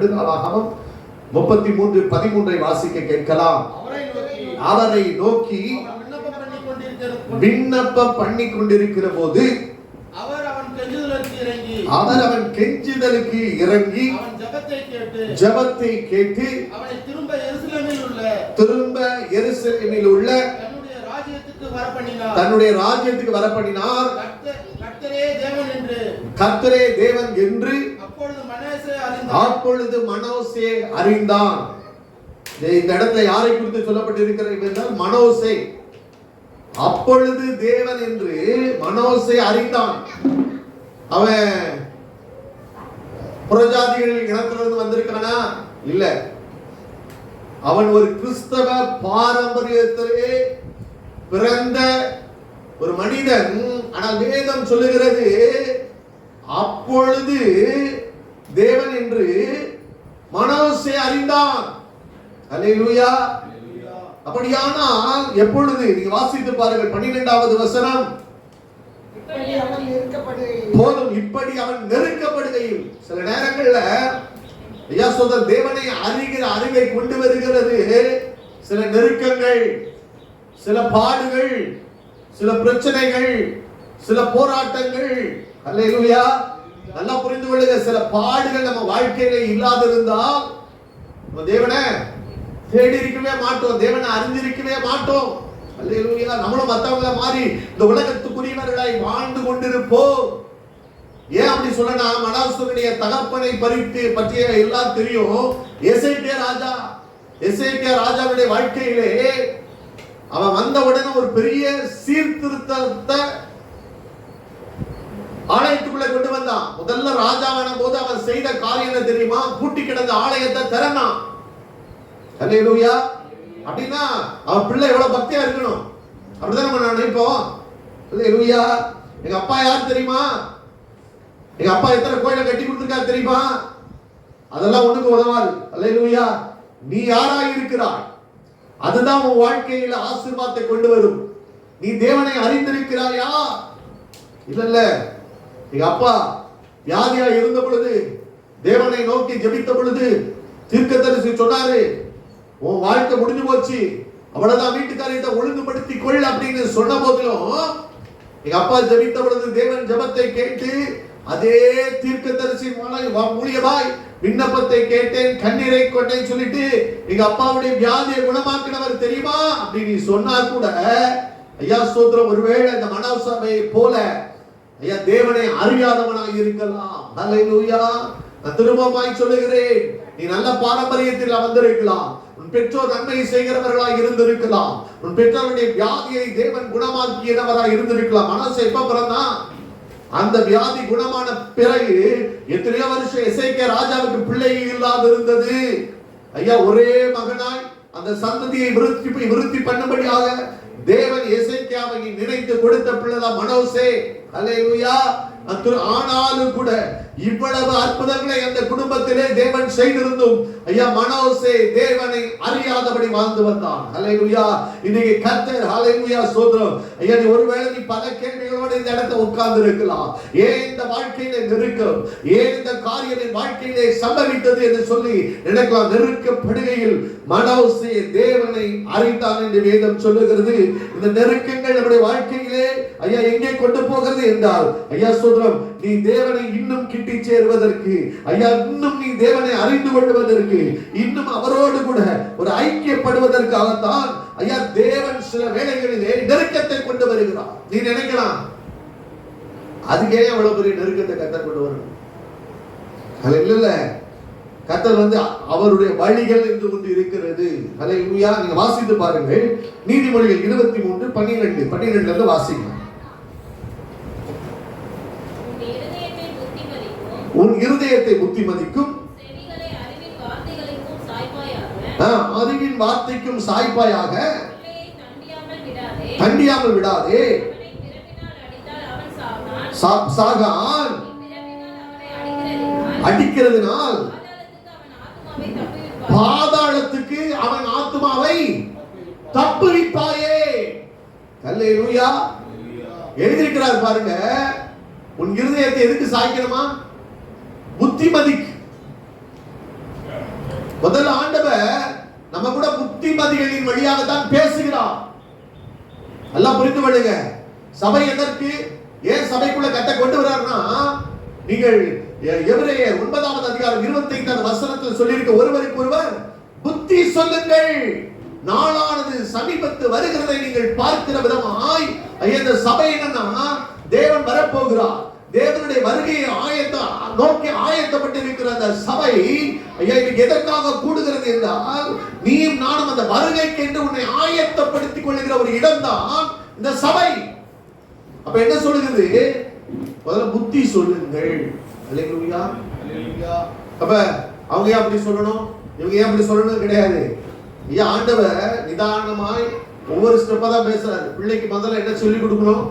2 நாளாகமம் 33:13 வாசிக்க கேட்கலாம். அவரை நோக்கி விண்ணப்பம் பண்ணி கொண்டிருக்கிற போது அவர் அவன் கெஞ்சுதலுக்கு இறங்கி ஜெபத்தை கேட்டு திரும்ப எருசலேமில் உள்ள தன்னுடைய ராஜ்யத்துக்கு வரப்பண்ணினார். கர்த்தரே தேவன் என்று அப்பொழுது மனோசே அறிந்தான். இந்த இடத்துல யாரை குறித்து சொல்லப்பட்டிருக்கிறது என்றால் மனோசே. அப்பொழுது தேவன் என்று மனோசே அறிந்தான். அவன் புறஜாதிகள் இனத்திலிருந்து வந்திருக்கானா? இல்ல. அவன் ஒரு கிறிஸ்தவ பாரம்பரியத்திலே பிறந்த ஒரு மனிதன். ஆனால் வேதம் சொல்லுகிறது அப்பொழுது தேவன் என்று மனோசே அறிந்தான். அல்லேலூயா. அப்படியானால் எப்பொழுது? நீங்க வாசித்து பாருங்கள் 12வது வசனம். போதும், இப்படி அவன் நெருக்கப்படுகையில். சில நேரங்கள்ல ஐயா சொல்ற தேவனை அறிகிற அறிவை கொண்டு வருகிறது சில நெருக்கங்கள், சில பாடுகள், சில பிரச்சனைகள், சில போராட்டங்கள். அல்லேலூயா. நல்லா புரிந்து கொள்ளுங்க. சில பாடுகள் நம்ம வாழ்க்கையில இல்லாதிருந்தால் நம்ம தேவனை தேடி இருக்கவே மாட்டோம், தேவனை அறிந்திருக்கவே மாட்டோம். அல்லேலூயா. நம்மளும் மத்தவங்கள மாதிரி இந்த உலகத்துக்குரியவர்களாய் வாழ்ந்து கொண்டிருப்போம். ஏன் அப்படி சொல்லனா, மனாசேயுடைய தகப்பனை பற்றிய எல்லாம் தெரியும். எசேக்கியா ராஜாவுடைய வாழ்க்கையிலே அவன் வந்த உடனே ஒரு பெரிய சீர்திருத்தத்தை ஆலயத்துக்குள்ள கொண்டு வந்தான். முதல்ல ராஜாவான போது அவன் செய்த காரியம் என்ன தெரியுமா? பூட்டி கிடந்த ஆலயத்தை திறந்தான். அல்லேலூயா. அப்படின்னா அவன் பிள்ளை எவ்வளவு பக்தியா இருக்கணும். அப்படிதான் நம்ம நினைப்போம். அல்லேலூயா. எங்க அப்பா யார் தெரியுமா? எங்க அப்பா எத்தனை கோயிலை கட்டி கொடுத்திருக்காரு தெரியுமா? அதெல்லாம் ஒண்ணுக்கு உதவாது. அல்லேலூயா. நீ யாராய் இருக்கிறாய், அதுதான் உன் வாழ்க்கையில ஆசீர்வாதத்தை கொண்டு வரும். நீ தேவனை அறிந்திருக்கிறாயா? இல்ல. எங்க அப்பா வியாதியா இருந்த பொழுது, தேவனை நோக்கி ஜெபித்த பொழுது தீர்க்கதரிசி சொன்னாரு, உன் வாழ்க்கை முடிஞ்சு போச்சு, அவ்வளவுதான், வீட்டுக்காரியத்தை ஒழுங்குபடுத்தி கொள் அப்படின்னு சொன்ன போதிலும் எங்க அப்பா ஜெபித்த பொழுது தேவன் ஜெபத்தை கேட்டு அதே தீர்க்கதரிசி மூலியமாய் விண்ணப்பத்தை கேட்டேன், கண்ணீரை கொண்டேன் சொல்லிட்டு எங்க அப்பாவுடைய வியாதியை குணமாக்கினவர் தெரியுமா அப்படின்னு சொன்னா கூட, ஐயா ஸ்தோத்திரம், ஒருவேளை இந்த மனோசேயை போல ஐயா தேவனை அறியாதவனாக இருக்கலாம். அல்லேலூயா. நான் திரும்பமாய் சொல்லுகிறேன், நீ நல்ல பாரம்பரியத்தில் வந்திருக்கலாம், உன் பெற்றோர் நன்மை செய்கிறவர்களாக இருந்திருக்கலாம், உன் பெற்றோருடைய வியாதியை தேவன் குணமாக்கியவராக இருந்திருக்கலாம். மனோசே எப்ப பிறந்தான்? அந்த வியாதி குணமான பிறகு எத்தனையோ வருஷம் எசேக்கியா ராஜாவுக்கு பிள்ளை இல்லாத இருந்தது. ஐயா ஒரே மகனாய் அந்த சந்ததியை விருத்தி பண்ணும்படியாக தேவன் எசேக்கியாவை நினைத்து கொடுத்த பிள்ளைதான் மனோசே. அல்லேலூயா. ஆனாலும் கூட இவ்வளவு அற்புதங்களை அந்த குடும்பத்திலே தேவன் செய்திருந்தும் ஐயா மனோசே தேவனை அறியாதபடி வாழ்ந்து வந்தான். அல்லேலூயா. இன்னைக்கு கர்த்தர் அல்லேலூயா ஸ்தோத்திரம். ஐயா நீ ஒருவேளை நீ பல கேள்விகளோட இந்த இடத்துல உட்கார்ந்து இருக்கலாம். ஏன் இந்த வாழ்க்கையிலே நெருக்கம், ஏன் இந்த காரியம் வாழ்க்கையிலே சம்பவித்தது என்று சொல்லி நினைக்கலாம். நெருக்கப்படுகையில் மனோசே தேவனை அறிந்தான் என்று வேதம் சொல்லுகிறது. இந்த நெருக்கங்கள் நம்முடைய வாழ்க்கையிலே ஐயா எங்கே கொண்டு போகிறது என்றால், ஐயா ஸ்தோத்திரம், நீ தேவனை இன்னும் கிட்டி சேருவதற்கு, ஐயா இன்னும் நீ தேவனை அறிந்து கொள்வதற்கு, இன்னும் அவரோடு கூட ஒரு ஐக்கியப்படுவதற்காகத்தான் ஐயா தேவன் சில வேளைகளிலே நெருக்கத்தை கொண்டு வருகிறார். நீ நினைக்கலாம் அதுக்கே அவ்வளவு பெரிய நெருக்கத்தை கர்த்தர் கொண்டு வரணும். இல்ல, கர்த்தர் அவருடைய வழிகள் என்று ஒன்று இருக்கிறது. அல்லேலூயா. நீங்க வாசித்து பாருங்கள், நீதிமொழிகள் 23:12 இருந்து வாசிங்க. உன் இருதயத்தை புத்திமதிக்கும் அறிவின் வார்த்தைக்கும் சாய்ப்பாயாக தண்டியாமல் விடாதே. சாகான் அடிக்கிறதுனால் பாதாளத்துக்கு அவன் ஆத்துமாவை தப்புவிப்பாயே. அல்லேலூயா. எழுதியிருக்கிறார் பாருங்க, உன் இருதயத்தை எதுக்கு சாய்க்கணுமா? புத்திமதிக்கு. முதல்ல ஆண்டவர் நம்ம கூட புத்திமதிகளின் வழியாக தான் பேசுகிறார். எல்லாம் புரிந்து கொள்ளுங்க. சபை எதற்கு, ஏன் சபைக்குள்ள கட்ட கொண்டு வர்றாருன்னா, நீங்கள் எபிரேயர் 9வது அதிகாரம் 25வது வசனத்தில் சொல்லியிருக்க, ஒருவருக்கு ஒருவர் புத்தி சொல்லுங்கள், நாளானது சமீபத்து வருகிறதை நீங்கள் பார்க்கிற விதமாய். இந்த சபை என்னன்னா, தேவன் வரப்போகிறார், தேவனுடைய வருகையை நோக்கி ஆயத்தப்பட்டிருக்கிற அந்த சபை எதற்காக கூடுகிறது என்றால், நீயும் நானும் அந்த வருகைக்கு என்று உன்னை ஆயத்தப்படுத்திக் கொள்ளுகிற ஒரு இடம்தான் இந்த சபை. அப்ப என்ன சொல்லுகிறது? முதல்ல புத்தி சொல்லுங்கள். அல்லேலூயா. அப்ப அவங்க ஏன் அப்படி சொல்லணும், இவங்க ஏன் அப்படி சொல்லணும் கிடையாது. ஆண்டவர் நிதானமாய் ஒவ்வொரு ஸ்டெப்பா தான் பேசுறாரு. பிள்ளைக்கு முதல்ல என்ன சொல்லி கொடுக்கணும்?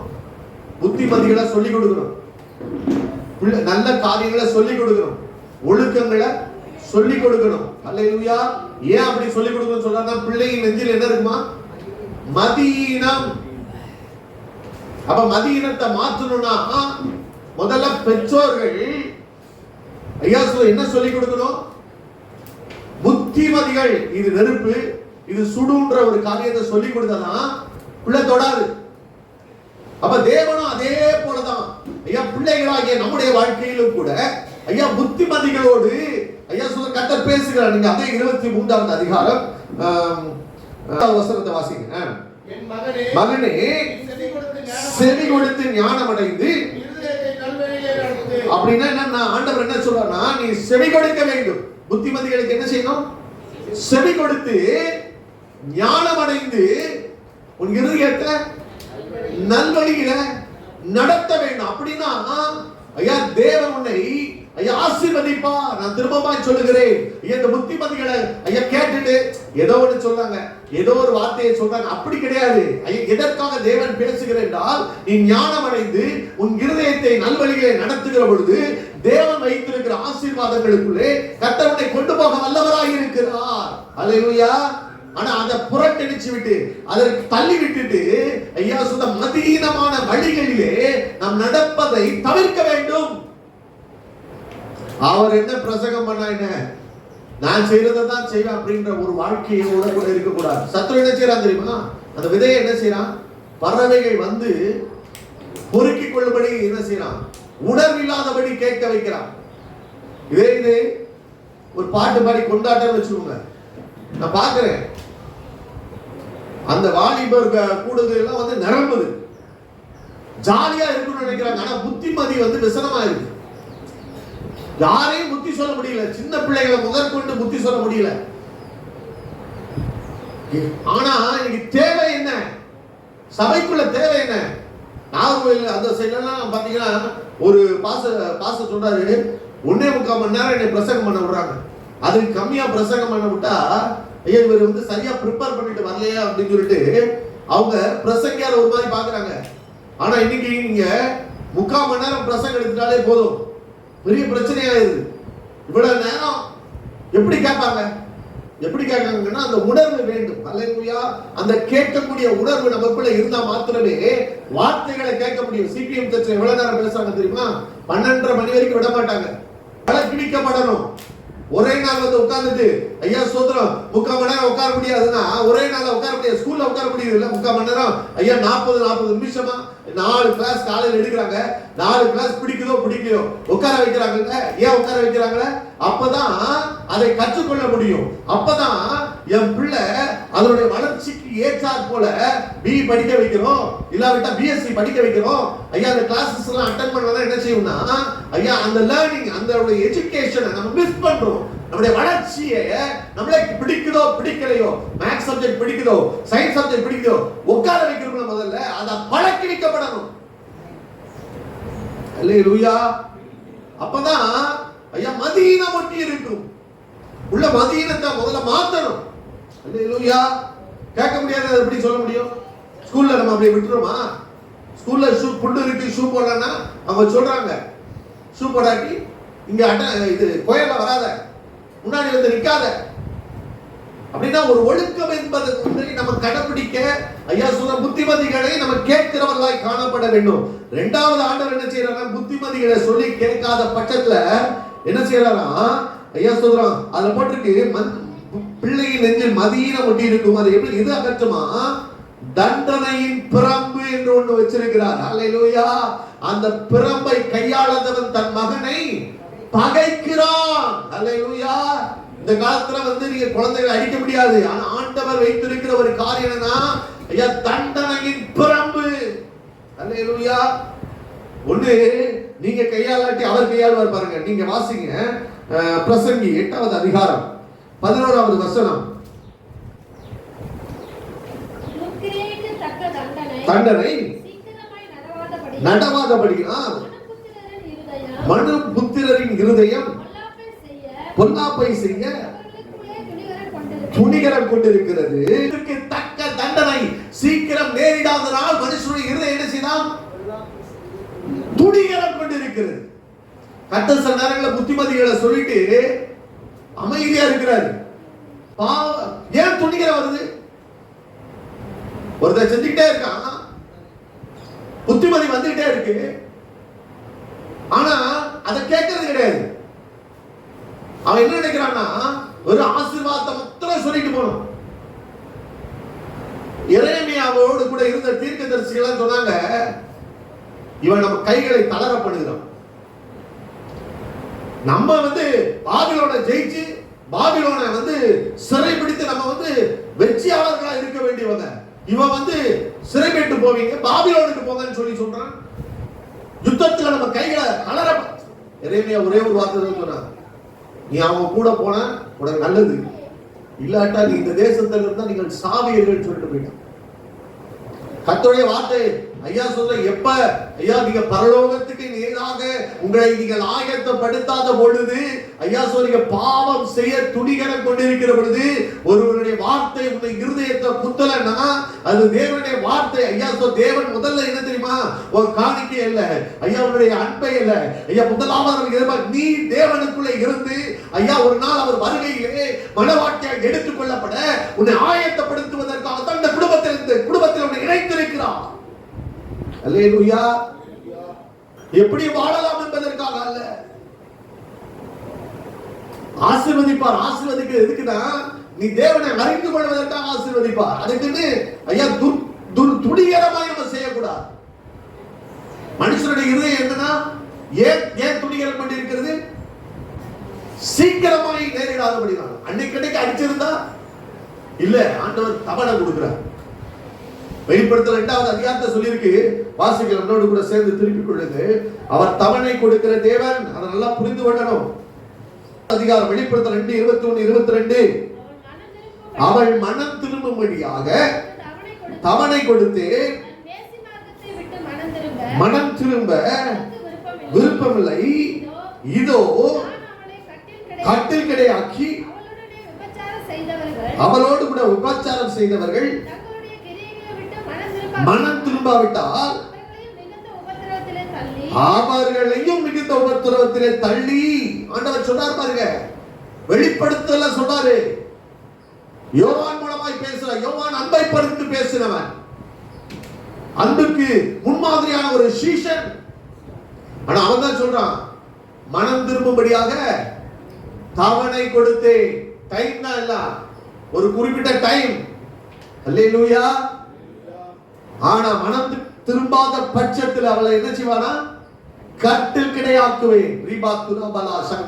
புத்திமதிகளை சொல்லி கொடுக்கணும், நல்ல காரியங்களை சொல்லி கொடுக்கணும், ஒழுக்கங்களை சொல்லி கொடுக்கணும். அல்லேலூயா. ஏன் அப்படி சொல்லி கொடுக்கணும் சொல்றாங்க? பிள்ளையின் நெஞ்சில் என்ன இருக்குமா? மதீனம். அப்ப மதீனத்தை மாற்றணும்னா முதல்ல பெற்றோர்கள் என்ன சொல்லி கொடுக்கணும்? புத்திமதிகள். இது நெருப்பு, இது சுடுன்ற ஒரு காரியத்தை சொல்லி கொடுத்ததான் பிள்ளை தொடாது. அப்ப தேவனும் அதே போலதான் பிள்ளைகளாகிய நம்முடைய வாழ்க்கையிலும் கூட புத்திமதிகளோடு கர்த்தர் பேசுகிறார். நீங்க அதே 23வது அதிகாரம் வசனத்தை வாசிங்க. மகனே, செவி கொடுத்து ஞானம் அடைந்து. அப்படின்னா என்ன? ஆண்டவர் என்ன சொல்றாருன்னா, நீ செவி கொடுக்க வேண்டும். புத்திமதிகளுக்கு என்ன செய்யணும்? செவி கொடுத்து ஞானம் அடைந்து உன் இருதயத்தை நல்வழியில நடத்த வேண்டும். அப்படின்னா தேவன் உன்னை ஆசீர்வதிப்பா. நான் திரும்பமாய் சொல்லுகிறேன், இந்த புத்திமதிகளை கேட்டுட்டு ஏதோ ஒன்று சொல்றாங்க, ஏதோ ஒரு வார்த்தையை சொல்றாங்க, அப்படி கிடையாது. எதற்காக தேவன் பேசுகிறேன் என்றால், நீ ஞானம் அடைந்து உன் இருதயத்தை நல்வழிகளை நடத்துகிற பொழுது தேவன் வைத்திருக்கிற ஆசீர்வாதங்களுக்குள்ளே கர்த்தர் உன்னை கொண்டு போக வல்லவராய் இருக்கிறார். அல்லேலூயா. ஆனா அதை புறக்கணிச்சு விட்டு, அதற்கு தள்ளி விட்டுட்டு சொல்ல மதீனமான வழிகளிலே நாம் நடப்பதை தவிர்க்க வேண்டும். அவர் என்ன பிரசங்கம் பண்ணா என்ன, நான் செய்யறதை தான் செய்வேன் அப்படின்ற ஒரு வாழ்க்கையோட கூட இருக்கக்கூடாது. சத்துரு என்ன செய்யறான் தெரியுமா? அந்த விதையை என்ன செய்யறான்? பறவைகள் வந்து பொறுக்கிக் கொள்ளும்படி என்ன செய்யறான்? உணர்வில்லாதபடி கேட்க வைக்கிறான். இது ஒரு பாட்டு பாடி கொண்டாட்டம் வச்சுக்கோங்க. நான் பாக்குறேன், அந்த வாலிபர் கூடுதல் எல்லாம் வந்து நிரம்புது, ஜாலியா இருக்குன்னு நினைக்கிறாங்க. ஆனா புத்திமதி வந்து விசனமா இருக்கு. யாரையும் புத்தி சொல்ல முடியல, சின்ன பிள்ளைகளை முதற்கொண்டு புத்தி சொல்ல முடியல. ஆனா இன்னைக்கு தேவை என்ன? சபைக்குள்ள தேவை என்ன? நாகர்கோவில் அந்த சைட்லாம் பாத்தீங்கன்னா ஒரு பாச சொல்றாரு, 1.25 மணி நேரம் என்னை பிரசங்கம் பண்ண விடுறாங்க. அதுக்கு கம்மியா பிரசங்கம் பண்ண விட்டா, இவர் வந்து சரியா ப்ரிப்பேர் பண்ணிட்டு வரலையா அப்படின்னு சொல்லிட்டு அவங்க பிரசங்கியார் ஒரு மாதிரி பாக்குறாங்க. ஆனா இன்னைக்கு நீங்க 3/4 மணி நேரம் பிரசங்கம் எடுத்துட்டாலே போதும், பெரிய பிரச்சனையாயிருது. இவ்வளவு நேரம் எப்படி கேட்பாங்க? எப்படி கேட்காங்கன்னா அந்த உணர்வு வேண்டும். அல்லேலூயா. அந்த கேட்கக்கூடிய உணர்வு நமக்குள்ள இருந்தா மாத்திரமே வார்த்தைகளை கேட்க முடியும். சிபிஎம் சர்ச்சில் எவ்வளவு நேரம் பேசுறாங்க தெரியுமா? 12:30 மணி வரைக்கும் விட மாட்டாங்க. கிழிக்கப்படணும். ஒரே நாள் வந்து உட்கார்ந்துட்டு ஐயா சோதரம் 3/4 மணி நேரம் உட்கார முடியாதுன்னா ஒரே நாள் உட்கார முடியாது. ஸ்கூல்ல உட்கார முடியுது இல்ல 3/4 மணி நேரம். ஐயா 40 நிமிஷமா 4 கிளாஸ் காலையில எடுக்கிறாங்க. 4 கிளாஸ் பிடிக்குதோ பிடிக்கலையோ உட்கார வைக்கிறாங்க. ஏன் உட்கார வைக்கிறாங்க? அப்பதான் அதை கற்றுக்கொள்ள முடியும். அப்பதான் என் பிள்ளை அதனுடைய வளர்ச்சிக்கு ஏற்றாற் போல பிஇ படிக்க வைக்கிறோம், இல்லாவிட்டா பிஎஸ்சி படிக்க வைக்கிறோம். ஐயா அந்த கிளாஸஸ் எல்லாம் அட்டெண்ட் பண்ணலாம். என்ன செய்யும்னா ஐயா அந்த லேர்னிங், அந்த எஜுகேஷனை நம்ம மிஸ் பண்றோம். நம்முடைய வளர்ச்சியை நம்மளே பிடிக்குதோ பிடிக்கலையோ, மேத்ஸ் சப்ஜெக்ட் பிடிக்குதோ சயின்ஸ் சப்ஜெக்ட் பிடிக்குதோ உட்கார வைக்கிறோம். முதல்ல அதை பழக்கிக்கப்படணும். அல்லேலூயா. அப்பதான் ஐயா மதீனம் ஒட்டி இருக்கும். உள்ள மதீனத்தை முதல்ல மாத்தணும். அல்லேலூயா. கேட்க முடியாது, எப்படி சொல்ல முடியும்? ஸ்கூல்ல நம்ம அப்படியே விட்டுறோமா? ஸ்கூல்ல ஷூ புண்டு இருக்கு, ஷூ போடலன்னா அவங்க சொல்றாங்க ஷூ போடாட்டி இங்க இது கோயில்ல வராத, முன்னாடி வந்து நிக்காத. அப்படின்னா ஒரு ஒழுக்கம் என்பது நம்ம கடைபிடிக்க ஐயா சொல்ற புத்திமதிகளை நம்ம கேட்கிறவர்களாய் காணப்பட வேண்டும். 2வது ஆண்டவர் என்ன செய்யறாங்க? புத்திமதிகளை சொல்லி கேட்காத பட்சத்துல என்ன செய்யறாரா? ஐயா சொல்றான், அதுல போட்டிருக்கு பிள்ளையின் நெஞ்சில் மதீனம் ஒட்டி இருக்கும். அது எப்படி இது அகற்றுமா? தண்டனையின் பிரம்பு என்று ஒன்று வச்சிருக்கிறார். அல்லேலூயா. அந்த பிரம்பை கையாளந்தவன் தன் மகனை பகைக்கிறான். அல்லேலூயா. இந்த காலத்துல நீங்க குழந்தைகளை அடிக்க முடியாது. ஆனா ஆண்டவர் வைத்திருக்கிற ஒரு காரியம் என்னன்னா, ஐயா தண்டனையின் பிரம்பு. அல்லேலூயா. ஒண்ணு நீங்க கையாளாட்டி அவர் கையாளுவார் பாருங்க. நீங்க வாசிங்க பிரசங்கி 8வது அதிகாரம் 11வது வசனம். தண்டனை நடவாதபடியினால் மனுபுத்திரரின் இருதயம் பொல்லாப்பை செய்ய துணிகரம் கொண்டிருக்கிறது. இதற்கு தக்க தண்டனை சீக்கிரம் நேரிடாதனால் மனுஷனுடைய இருதயம் என்ன செய்யலாம்? துணிகரம் கொண்டிருக்கிறது. கர்த்தர் சில நேரங்களில் புத்திமதிகளை சொல்லிட்டு அமைதியா இருக்கிறாரு. ஏன் துணிகரம் வருது? ஒருத்தர் செஞ்சுக்கிட்டே இருக்கான், புத்திமதி வந்துகிட்டே இருக்கு, ஆனா அதை கேட்கறது கிடையாது. அவன் என்ன நினைக்கிறான்னா, ஒரு ஆசீர்வாதத்தை மாத்திரம் சொல்லிட்டு போனோம். எரேமியாவோடு கூட இருந்த தீர்க்கதரிசிகள் சொன்னாங்க, இவன் நம்ம கைகளை தளர பண்ணுகிறான். நம்ம பாபிலோனை ஜெயிச்சு பாபிலோனை சிறைபிடித்து நம்ம வெற்றியாளர்களா இருக்க வேண்டியவங்க. இவன் சிறைபிடித்து போவீங்க, பாபிலோனுக்கு போங்கன்னு சொல்லி சொல்றான். யுத்தத்துல நம்ம கைகளை தளர. எரேமியா ஒரே ஒரு வார்த்தை சொன்னான், நீ அவங்க கூட போன உனக்கு நல்லது, இல்லாட்டா நீ இந்த தேசத்துல இருந்தா நீங்கள் சாவீர்கள் சொல்லிட்டு போயிட்டான். கர்த்தருடைய வார்த்தை ஐயா சொல்ற, எப்ப ஐயா நீங்க பரலோகத்துக்கு நேராக உங்களை நீங்கள் ஆயத்தப்படுத்தாத பொழுது, ஐயா சொல்றீங்க பாவம் செய்ய துணிகரம் கொண்டிருக்கிற பொழுது, ஒருவருடைய வார்த்தை உன்னை இருதயத்தை குத்தலன்னா அது தேவனுடைய வார்த்தை. ஐயா சொல், தேவன் முதல்ல என்ன தெரியுமா? ஒரு காணிக்கை இல்ல ஐயா, உன்னுடைய அன்பை இல்ல ஐயா, முதலாவது நீ தேவனுக்குள்ள இருந்து ஐயா ஒரு நாள் அவர் வருகையிலே மனவாட்டியாக எடுத்துக் கொள்ளப்பட உன்னை ஆயத்தப்படுத்துவதற்காக தான் இந்த குடும்பத்தில் உன்னை இணைத்திருக்கிறார். அல்லேலூயா. எப்படி வாழலாம் என்பதற்காக அல்ல. ஆசீர்வதிப்பார். ஆசீர்வதிக்கிறது எதுக்குன்னா, நீ தேவனை அறிந்து கொள்வதற்காக ஆசீர்வதிப்பார். அதுக்குன்னு ஐயா துணிகரமாய் நம்ம செய்யக்கூடாது. மனுஷனுடைய இருதயம் என்னன்னா, ஏன் துணிகரம் கொண்டிருக்கிறது? சீக்கிரமாய் நேரிடாதபடிதான். அன்னைக்கு அடிச்சிருந்தா இல்ல, ஆண்டவர் தவணை கொடுக்கிறார். வெளிப்படுத்தல் 2வது அதிகாரத்தை சொல்லியிருக்கு, வாசிகள் என்னோடு கூட சேர்ந்து திருப்பிக் கொள்ளுங்க. அவர் தவணை கொடுக்கிற தேவன், அதை நல்லா புரிந்து கொள்ளணும். அதிகாரம் வெளிப்படுத்தல் 2:21-22. அவள் மனம் திரும்பும்படியாக தவணை கொடுத்து மனம் திரும்ப விருப்பமில்லை, இதோ கட்டில் கிடையாக்கி அவளோடு கூட விபச்சாரம் செய்தவர்கள் மனம் திரும்பாவிட்டால் அவர்களையும் மிகுந்த உபத்திரவத்திலே தள்ளி. ஆண்டவர் சொன்னார் பாருங்க, வெளிப்படுத்தல சொன்னாரு. யோவான் மூலமாய் பேசுற, யோவான் அன்பை பறித்து பேசினவன், அன்புக்கு முன்மாதிரியான ஒரு சீஷன். ஆனா அவன் தான் சொல்றான், மனம் திரும்பும்படியாக தவணை கொடுத்து. டைம் தான் இல்ல, ஒரு குறிப்பிட்ட டைம். அல்லேலூயா. ஆனா மனம் திரும்பாத பட்சத்தில் அவளை என்ன செய்வானா? கட்டில் கிடையாக்குவேன்.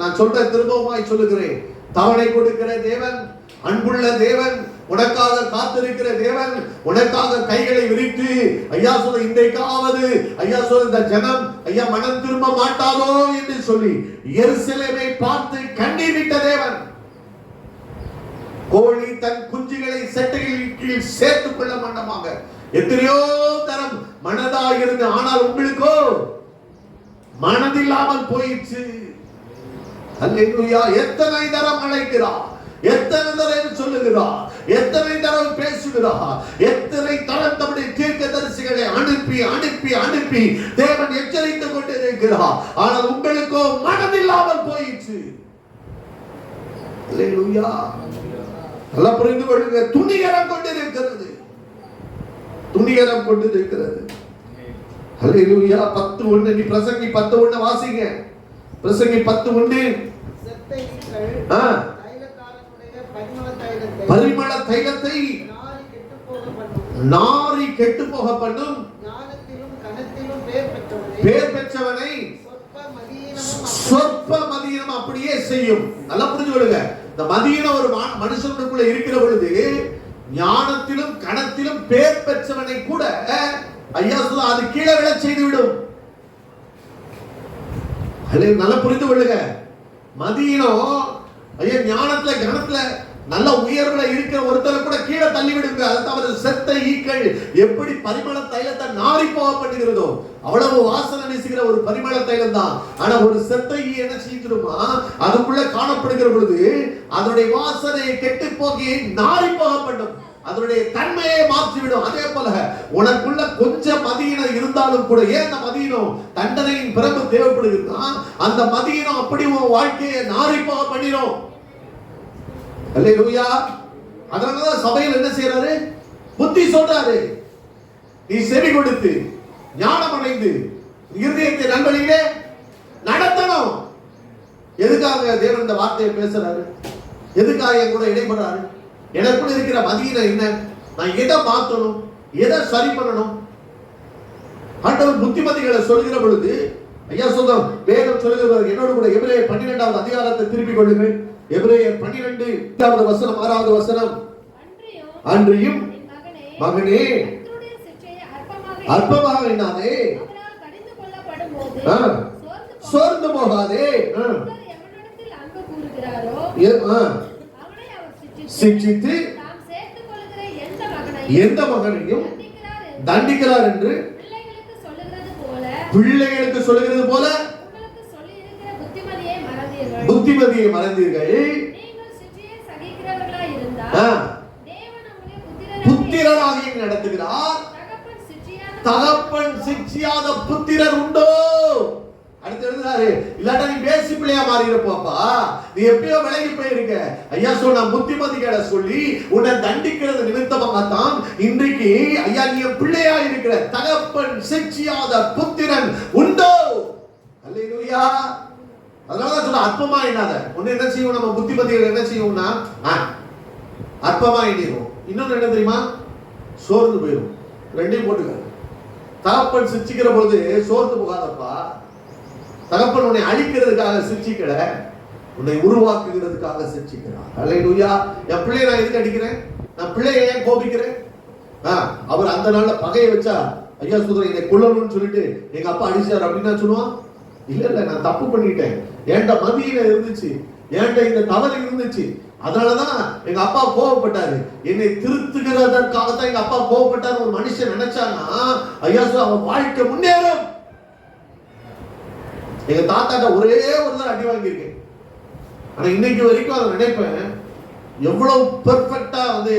நான் சொல்றேன், திரும்பவுமாய் சொல்லுகிறேன், தவணை கொடுக்கிற தேவன், அன்புள்ள தேவன், உனக்காக காத்திருக்கிற தேவன், உனக்காக கைகளை விரித்து ஐயா சொல்ல, இன்றைக்காவது ஐயா சொல்ல இந்த ஜனம் ஐயா மனம் திரும்ப மாட்டாதோ என்று சொல்லி எருசலேமை பார்த்து கண்ணீர் விட்ட தேவன். கோழி தன் குஞ்சுகளை செட்டைகளின் கீழ் சேர்த்துக் கொள்ள மண்டமாக எத்தனையோ தரம் மனதாயிருந்து, ஆனால் உங்களுக்கோ மனதில்லாமல் போயிடுச்சு. அல்லேலூயா. எத்தனை தரம் அழைக்கிறார், எத்தனை தரம் சொல்லுகிறார், எத்தனை தரம் பேசுகிறார், எத்தனை தரம் தம்முடைய தீர்க்கதரிசிகளை அனுப்பி அனுப்பி அனுப்பி தேவன் எச்சரித்துக் கொண்டிருக்கிறார். ஆனால் உங்களுக்கோ மனதில்லாமல் போயிடுச்சு. அல்லேலூயா. நல்லா புரிந்து கொள்ளுங்க, துணிகரம் கொண்டிருக்கிறது, துணிகரம் கொண்டிருக்கிறது. அல்லேலூயா. 10:1. நீ பிரசங்கி 10:1 வாசிங்க. பிரசங்கி 10:1. தைலத்தை நாரி கெட்டு போக பண்ணும். பேர் பெற்றவனை சொற்ப மதியினம் அப்படியே செய்யும். நல்லா புரிஞ்சு கொள்ளுங்க. இந்த மதியினம் ஒரு மனுஷனுக்குள்ள இருக்கிற பொழுது ஞானத்திலும் கணத்திலும் பேர் பெற்றவனை கூட ஐயா சொல்ல அது கீழே விழ செய்து விடும். நல்லா புரிந்து கொள்ளுங்க. மதியினம் ஐயா ஞானத்துல கணத்துல நல்ல உயர்வுல இருக்கிற ஒருத்தரை கூட கீழே தள்ளி விடுங்க. அது அவர் செத்த ஈக்கள் எப்படி பரிமள தைலத்தை நாரி போக பண்ணுகிறதோ அவ்வளவு வாசனை வீசுகிற ஒரு பரிமள தைலம் தான். ஆனா ஒரு செத்த ஈ என்ன செய்யுமா, அதுக்குள்ள காணப்படுகிற பொழுது அதனுடைய வாசனை கெட்டு போகி நாரி போக பண்ணும், அதனுடைய தன்மையை மாற்றிவிடும். அதே போல உனக்குள்ள கொஞ்சம் மதியினம் இருந்தாலும் கூட, ஏன் அந்த மதியினம் தண்டனையின் பிறகு தேவைப்படுகிறதுனா அந்த மதியினம் அப்படி உன் வாழ்க்கையை நாரி போக பண்ணிடும். அல்லேலூயா. அதனாலதான் சபையில் என்ன செய்யறாரு, புத்தி சொல்றாரு. நீ செவி கொடுத்து ஞானம் அடைந்து இருதயத்தை நல்வழியிலே நடத்தணும். எதுக்காக தேவன் இந்த வார்த்தையை பேசுறாரு, எதுக்காக என் கூட இடைபடுறாரு? எனக்குள்ள இருக்கிற மதியினம் என்ன, நான் எதை மாற்றணும், எதை சரி பண்ணணும்? ஆண்டவர் புத்திமதிகளை சொல்கிற பொழுது ஐயா சொல்றோம், வேதம் சொல்லுகிறது. என்னோடு கூட எபிரேயர் 12வது அதிகாரத்தை திருப்பிக் கொள்ளுங்கள். எபிரேயர் 12வது வசனம் 6வது வசனம். அன்றியும் மகனே அற்பமாக எண்ணாதே, சோர்ந்து போகாதே, சிக்ஷித்து எந்த மகனையும் தண்டிக்கிறார் என்று பிள்ளைகளுக்கு சொல்லுகிறது போல புத்திமதியை மறந்தீர்கள். புத்திரராக நடத்துகிறார். தகப்பன் சிக்ஷியாத புத்திரர் உண்டோ? அடுத்து எழுதுறாரு, இல்லாட்டா நீ பேசி பிள்ளையா மாறி இருப்பாப்பா, நீ எப்பயோ விலகி போயிருக்க. ஐயா சொன்ன புத்திமதிகளை சொல்லி உன்னை தண்டிக்கிறது நிமித்தமாகத்தான் இன்றைக்கு ஐயா நீ பிள்ளையா இருக்கிற. தகப்பன் சிக்ஷியாத புத்திரன் உண்டோ? அல்லேலூயா. அதனால சொல்ல அற்பமா எண்ணாத. ஒண்ணு என்ன செய்வோம், நம்ம புத்திமதிகள் என்ன செய்வோம்னா அற்பமா எண்ணிடுவோம். இன்னொன்னு என்ன தெரியுமா, சோர்ந்து போயிடும். ரெண்டையும் போட்டுக்க. தகப்பன் சிக்ஷிக்கிற பொழுது சோர்ந்து போகாதப்பா. தகப்பன் உன்னை அழிக்கிறதுக்காக சிக்ஷிக்கல, உன்னை உருவாக்குகிறதுக்காக சிக்ஷிக்கிறார். அல்லேலூயா. என் பிள்ளையை நான் எதுக்கு அடிக்கிறேன், நான் பிள்ளையை ஏன் கோபிக்கிறேன்? அவர் அந்த நாள்ல பகையை வச்சா ஐயா சொல்றேன் என்னை கொல்லணும்னு சொல்லிட்டு எங்க அப்பா அடிச்சார் அப்படின்னு சொல்லுவான். இல்ல இல்ல, நான் தப்பு பண்ணிட்டேன், என்கிட்ட மதியில இருந்துச்சு, என்கிட்ட இந்த தவறு இருந்துச்சு, அதனாலதான் எங்க அப்பா கோபப்பட்டாரு, என்னை திருத்துகிறதற்காக தான் எங்க அப்பா கோபப்பட்டாரு. ஒரு மனுஷன் நினைச்சானா ஐயா அவன் வாழ்க்கை முன்னேறும். எங்க தாத்தாட்ட ஒரே ஒரு தான் அடி வாங்கியிருக்கேன். ஆனா இன்னைக்கு வரைக்கும் அதை நினைப்பேன், எவ்வளவு பெர்ஃபெக்டா வந்து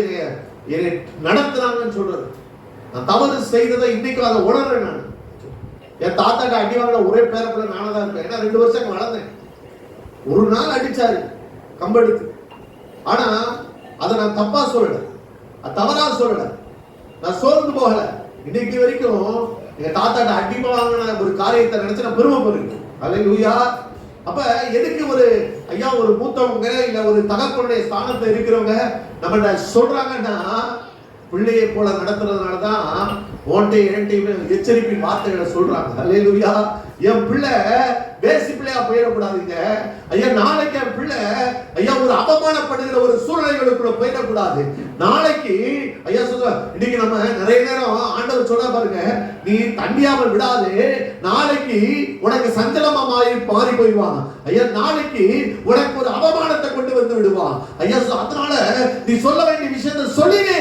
என்னை நடத்துறாங்கன்னு சொல்றது. நான் தவறு செய்ததை இன்னைக்கு அதை உணர்றேன். நான் என் தாத்தாட்ட அடி வாங்கின ஒரே பேரப்பிள்ள நானே தான் இருப்பேன். ஏன்னா 2 வருஷம் வளர்ந்தேன். ஒரு நாள் அடிச்சாரு கம்பெடுத்து. ஆனா அதை நான் தப்பா சொல்லல, தவறா சொல்லல, நான் சோர்ந்து போகல. இன்னைக்கு வரைக்கும் எங்க தாத்தாட்ட அடி வாங்கின ஒரு காரியத்தை நினைச்சு நான் பெருமைப்படுறேன். அல்லேலூயா. அப்ப எதுக்கு ஒரு ஐயா ஒரு மூத்தவங்க இல்ல ஒரு தகப்பனுடைய ஸ்தானத்தை இருக்கிறவங்க நம்ம சொல்றாங்கன்னா, பிள்ளையை போல நடத்துறதுனாலதான் எச்சரிப்பின் வார்த்தைகளை சொல்றாங்க. அல்லேலூயா. என் பிள்ளை பேசி பிள்ளையா போயிடக்கூடாதுங்க ஐயா. நாளைக்கு என் பிள்ளை ஐயா ஒரு அவமானப்படுகிற ஒரு சூழ்நிலைகளுக்குள்ள போயிடக்கூடாது. நாளைக்கு ஐயா சொல்ற, இன்னைக்கு நம்ம நிறைய நேரம் ஆண்டவர் சொல்ல பாருங்க, நீ தண்டியாமல் விடாது, நாளைக்கு உனக்கு சஞ்சலமா மாறி போயிடுவான் ஐயா. நாளைக்கு உனக்கு ஒரு அவமானத்தை கொண்டு வந்து விடுவான் ஐயா. அதனால நீ சொல்ல வேண்டிய விஷயத்தை சொல்லிடு.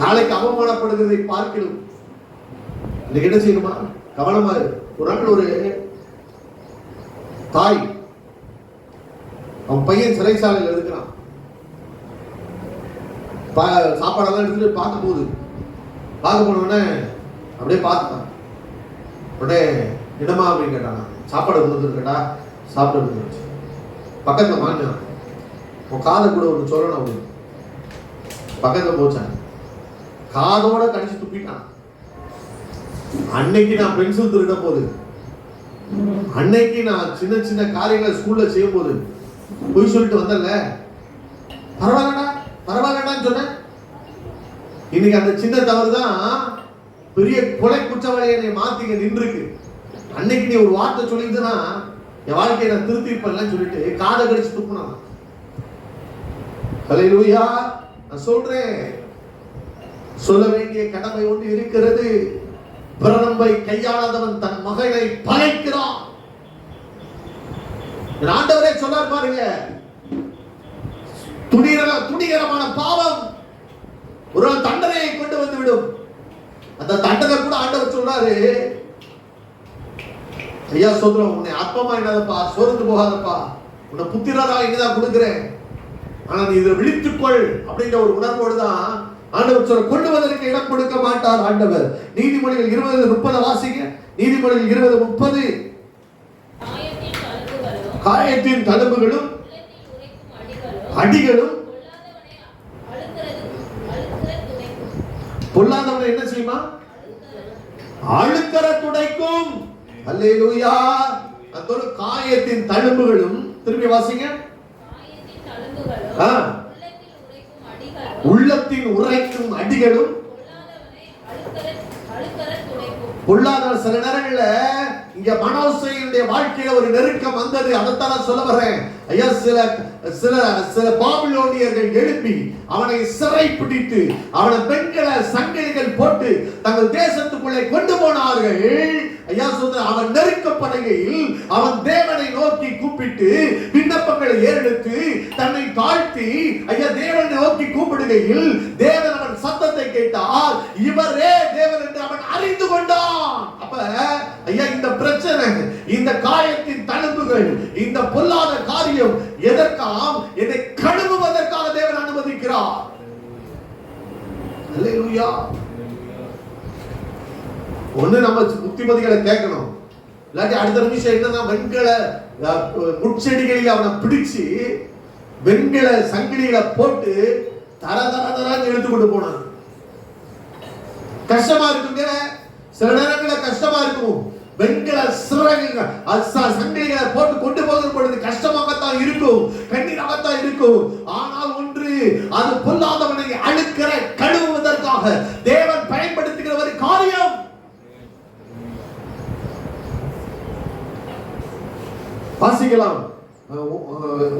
நாளைக்கு அவமானப்படுகிறதை பார்க்கணும். இன்னைக்கு என்ன செய்யணுமா, கவனமா இரு. ஒரு நாள் ஒரு தாய், அவன் பையன் சிறைச்சாலையில் இருக்கிறான். சாப்பாடெல்லாம் எடுத்துட்டு பார்க்க போனோடனே அப்படியே பார்த்துட்டான். உடனே என்னமா அப்படின்னு கேட்டான். சாப்பாடு கொடுத்துரு கேட்டா, சாப்பிட கொடுத்துருச்சு. பக்கத்துல மாட்டான், உன் காதை கூட ஒன்று சொல்லணும் அப்படின்னு. பக்கத்துல போச்சான், காதோட கடிச்சு துப்பிட்டான். அன்னைக்கு நான் பென்சில் திருட போது, அன்னைக்கு நான் சின்ன சின்ன காரியங்களை ஸ்கூல்ல செய்யும் போது பொய் சொல்லிட்டு வந்தல, பரவாயில்லடான்னு சொன்ன. இன்னைக்கு அந்த சின்ன தவறு தான் பெரிய கொலை குற்றவாளியை மாத்திக்க நின்றுருக்கு. அன்னைக்கு நீ ஒரு வார்த்தை சொல்லிட்டுனா என் வாழ்க்கையை நான் திருத்திருப்பேன் சொல்லிட்டு காதை கடிச்சு துப்புனான். ஹல்லேலூயா. நான் சொல்றேன், சொல்ல வேண்டிய கடமை ஒன்று இருக்கிறது. பிரம்பை கையாளாதவன் தன் மகனை பகைக்கிறான். ஆண்டவரே சொன்னார் பாருங்க, துணிகரமான பாவம் ஒரு தண்டனையை கொண்டு வந்து விடும். அந்த தண்டனை கூட ஆண்டவர் சொல்றாரு, ஐயா சொல்றோம், உன்னை ஆத்மமா என்னதப்பா, சோர்ந்து போகாதப்பா, உன்னை புத்திரரா என்னதான் கொடுக்கிறேன், ஆனா நீ இதை விழித்துக்கொள் அப்படின்ற ஒரு உணர்வோடு தான் ஆண்டவர் சொல்ற. கொள்ளுவதற்கு இடம் கொடுக்க மாட்டார் ஆண்டவர். நீதிமொழிகள் 20:30 வாசிங்க. நீதிமொழிகள் 20:30. காயத்தின் தழும்புகளும் அடிகளும் பொல்லாதவனை என்ன செய்யுமா? அழுக்கற துடைக்கும். அல்லேலூயா. அந்த காயத்தின் தழும்புகளும், திரும்பி வாசிங்க. உள்ளத்தின் உரைக்கும் அடிகளும் பொல்லாதவர். சில நேரங்கள்ல இங்க மனோசையுடைய வாழ்க்கையில ஒரு நெருக்கம் வந்தது. அதைத்தான் சொல்ல வர்றேன். ஐயா, சில பாபிலோனியர்கள் எழுப்பி அவனை சிறை பிடித்து அவனை பெண்களை சங்கிலிகள் போட்டு தங்கள் தேசத்துக்குள்ளே கொண்டு போனார்கள். ஐயா சொல்ற, அவன் நெருக்கப்படுகையில் அவன் தேவனை நோக்கி கூப்பிட்டு விண்ணப்பங்களை ஏறெடுத்து தன்னை தாழ்த்தி ஐயா தேவனை நோக்கி கூப்பிடுகையில் தேவன் அவன் சத்தத்தை கேட்டார். இவரே தேவன் என்று அவன் அறிந்து கொண்டான். அப்ப ஐயா, இந்த பிரச்சனை, இந்த காயத்தின் தழும்புகள், இந்த பொல்லாத காரியம் எதற்காக? இதை கழுவுவதற்காக தேவன் அனுமதிக்கிறார். அல்லேலூயா. ஒண்ணு நம்ம புத்திமதிகளை கேட்கணும், இல்லாட்டி அடுத்த நிமிஷம் என்னன்னா வெண்கல முட்செடிகளில் அவனை பிடிச்சு வெண்கல சங்கிலிகளை போட்டு தர தர தரான்னு எடுத்து கொண்டு போனான். கஷ்டமா இருக்குங்க, சில நேரங்களில் கஷ்டமா இருக்கும். வெண்கல சிறகுகள் சங்கிலிகளை போட்டு கொண்டு போகிற பொழுது கஷ்டமாகத்தான் இருக்கும், கண்ணீராகத்தான் இருக்கும். ஆனால் ஒன்று, அது பொல்லாதவனை அழுக்கிற கழுவுவதற்காக தேவன் பயன்படுத்துகிற ஒரு காரியம். வாசிக்கலாம்.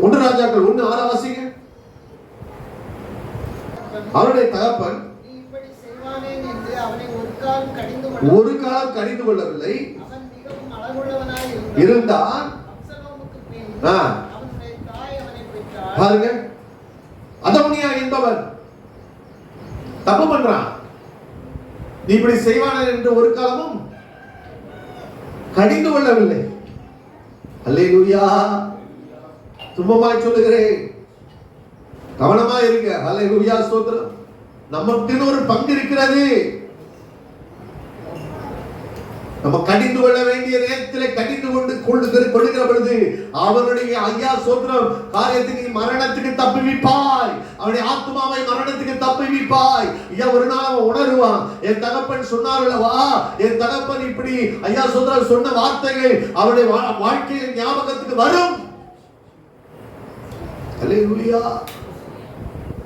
1 ராஜாக்கள் 1:6 வாசிங்க. அவருடைய தகப்பன் ஒரு காலம் கடிந்து கொள்ளவில்லை இருந்தான். பாருங்க, அதோனியா என்பவன் தப்பு பண்றான். நீ இப்படி செய்வானே என்று ஒரு காலமும் கடிந்து கொள்ளவில்லை. அல்லேலூயா. துன்பமாய் சொல்லுகிறேன், கவனமா இருங்க. அல்லேலூயா, ஸ்தோத்திரம். நமக்கு ஒரு பங்கு இருக்கிறது. நம்ம கடிந்து கொள்ள வேண்டிய நேரத்தில் கடிந்து கொள்ளுகிற பொழுது அவனுடைய ஐயா சோத்திரம் காரியத்தை நீ மரணத்துக்கு தப்புவிப்பாய், அவனுடைய ஆத்மாவை மரணத்துக்கு தப்புவிப்பாய். ஐயா, ஒரு நாள் அவன் உணருவான், என் தகப்பன் சொன்னார்களவா, என் தகப்பன் இப்படி ஐயா சோத்திரம் சொன்ன வார்த்தைகள் அவனுடைய வாழ்க்கையின் ஞாபகத்துக்கு வரும். அல்லேலூயா.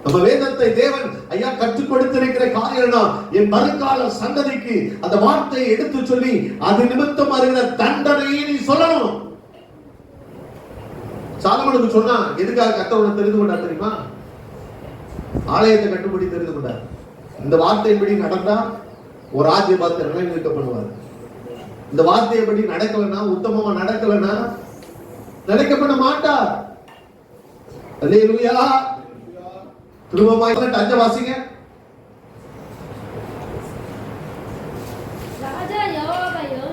நம்ம வேதத்தை தேவன் ஐயா கற்றுக் கொடுத்திருக்கிற காரியம், என் வருங்கால சந்ததிக்கு அந்த வார்த்தையை எடுத்து சொல்லி அது நிமித்தம் வருகிற தண்டனையை நீ சொல்லணும். சாலமோனுக்கு சொன்னா எதுக்காக கர்த்தர் தெரிந்து கொண்டார் தெரியுமா? ஆலயத்தை கட்டுப்படி தெரிந்து கொண்டார். இந்த வார்த்தையின்படி நடந்தா ஒரு ராஜ்யபாரத்தை நிலைநிறுத்தப்படுவார். இந்த வார்த்தையைப்படி நடக்கலன்னா, உத்தமமா நடக்கலன்னா நினைக்கப்பட மாட்டார். அல்லேலூயா. திரும்பமாய் 5 வாசிங்க. ராஜா யோவாபையும்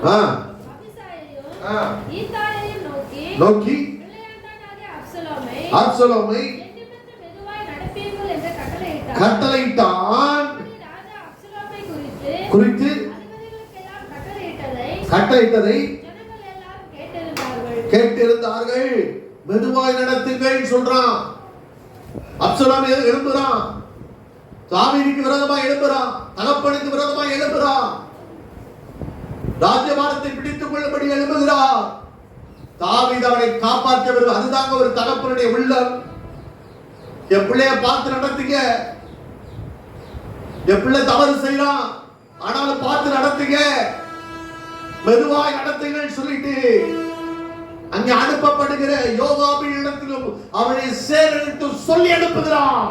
அபிசாயையும் ஈத்தாயையும் நோக்கி அப்சலோமை என்னிடத்தில் மெதுவாய் நடப்பீர்கள் என்று கட்டளையிட்டான். ராஜா அப்சலோமை குறித்து அதிபதிகளுக்கெல்லாம் கட்டளையிட்டதை ஜனங்கள் எல்லாரும் கேட்டிருந்தார்கள். மெதுவாய் நடத்துங்கள் சொல்றான். அப்சலோம் எழும்புறான், தாவீதுக்கு விரோதமா எழும்புறான், தகப்பனுக்கு விரோதமா எழும்புறான், ராஜ்யபாரத்தை பிடித்துக் கொள்ளும்படி எழும்புகிறான். தாவீது அவனை காப்பாற்ற வருவார். அதுதாங்க ஒரு தகப்பனுடைய உள்ளம். என் பிள்ளைய பார்த்து நடத்துங்க. என் பிள்ளை தவறு செய்யறான், ஆனாலும் பார்த்து நடத்துங்க, மெதுவாய் நடத்துங்கள் சொல்லிட்டு அங்கே அனுப்பப்படுகிற யோவாபின் இடத்திலும் அவனை சேரடித்து சொல்லி அனுப்புகிறான்.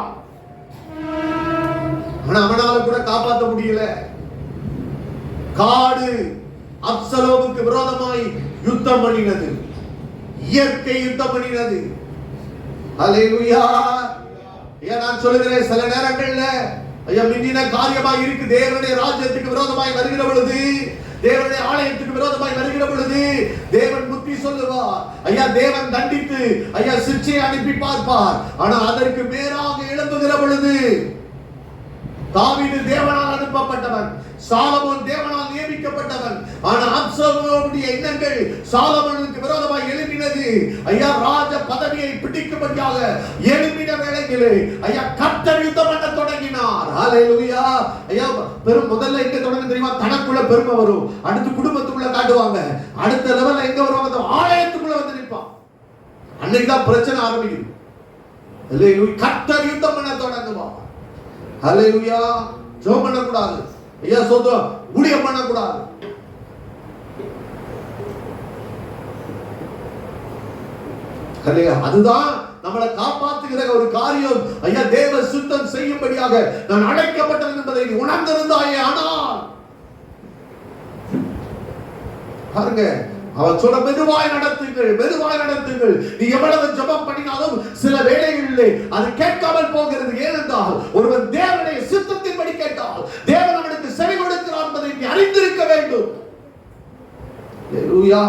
ஆனா அவனால கூட காப்பாற்ற முடியல. காடு அப்சலோமுக்கு விரோதமாய் யுத்தம் பண்ணினது, இயற்கை யுத்தம் பண்ணினது. அல்லேலூயா. நான் சொல்லுகிறேன், சில நேரங்கள்ல ஐயா மின்னின காரியமாய் இருக்கு. தேவனுடைய ராஜ்யத்துக்கு விரோதமாய் வருகிற பொழுது, தேவனுடைய ஆலயத்துக்கு விரோதமாய் வருகிற பொழுது தேவன் புத்தி சொல்லுவார். ஐயா தேவன் தண்டித்து ஐயா சிக்ஷையை அனுப்பி பார்ப்பார். ஆனா அதற்கு மேலாக எழும்புகிற பொழுது, தாவீது தேவனால் அனுப்பப்பட்டவன், சாலமோன் தேவனால் நியமிக்கப்பட்டவன். ஆனா அப்சலோமுடைய எண்ணங்கள் சாலமோனுக்கு விரோதமாய் எழும்பினது. ஐயா ராஜ பதவியை பிடிக்கும்படியாக எழும்பின வேளையிலே ஐயா கர்த்தர் யுத்தம் பண்ண தொடங்கினார். ஹல்லேலூயா. ஐயா முதல்ல எங்க தொடங்க தெரியுமா? தனக்குள்ள பெருமை வரும், அடுத்து குடும்பத்துக்குள்ள காட்டுவாங்க, அடுத்த லெவல்ல எங்க வருவாங்க? ஆலயத்துக்குள்ள வந்து நிற்பான். அன்னைக்குதான் பிரச்சனை ஆரம்பிக்குது. ஹல்லேலூயா. கர்த்தர் யுத்தம் பண்ண தொடங்குவார். ஹல்லேலூயா. ஜெபம் பண்ண கூடாது, ஐயா சொல்றோம், ஊழியம் பண்ண கூடாது. அதுதான் நம்மளை காப்பாற்றுகிற ஒரு காரியம். ஐயா தேவ சுத்தம் செய்யும்படியாக நான் அழைக்கப்பட்டவன் என்பதை நீ உணர்ந்திருந்தாயே. ஆனால் பாருங்க, அவன் சொல்ல மெதுவாய் நடத்துங்கள், மெதுவாய் நடத்துங்கள். நீ எவ்வளவு ஜெபம் பண்ணினாலும் சில வேளைகளிலே அது கேட்காமல் போகிறது. ஏனென்றால் ஒருவன் தேவனுடைய சித்தத்தின்படி கேட்டால் தேவன் அவனுக்கு செவி கொடுக்கிறார் என்பதை நீ அறிந்திருக்க வேண்டும். ஹல்லேலூயா.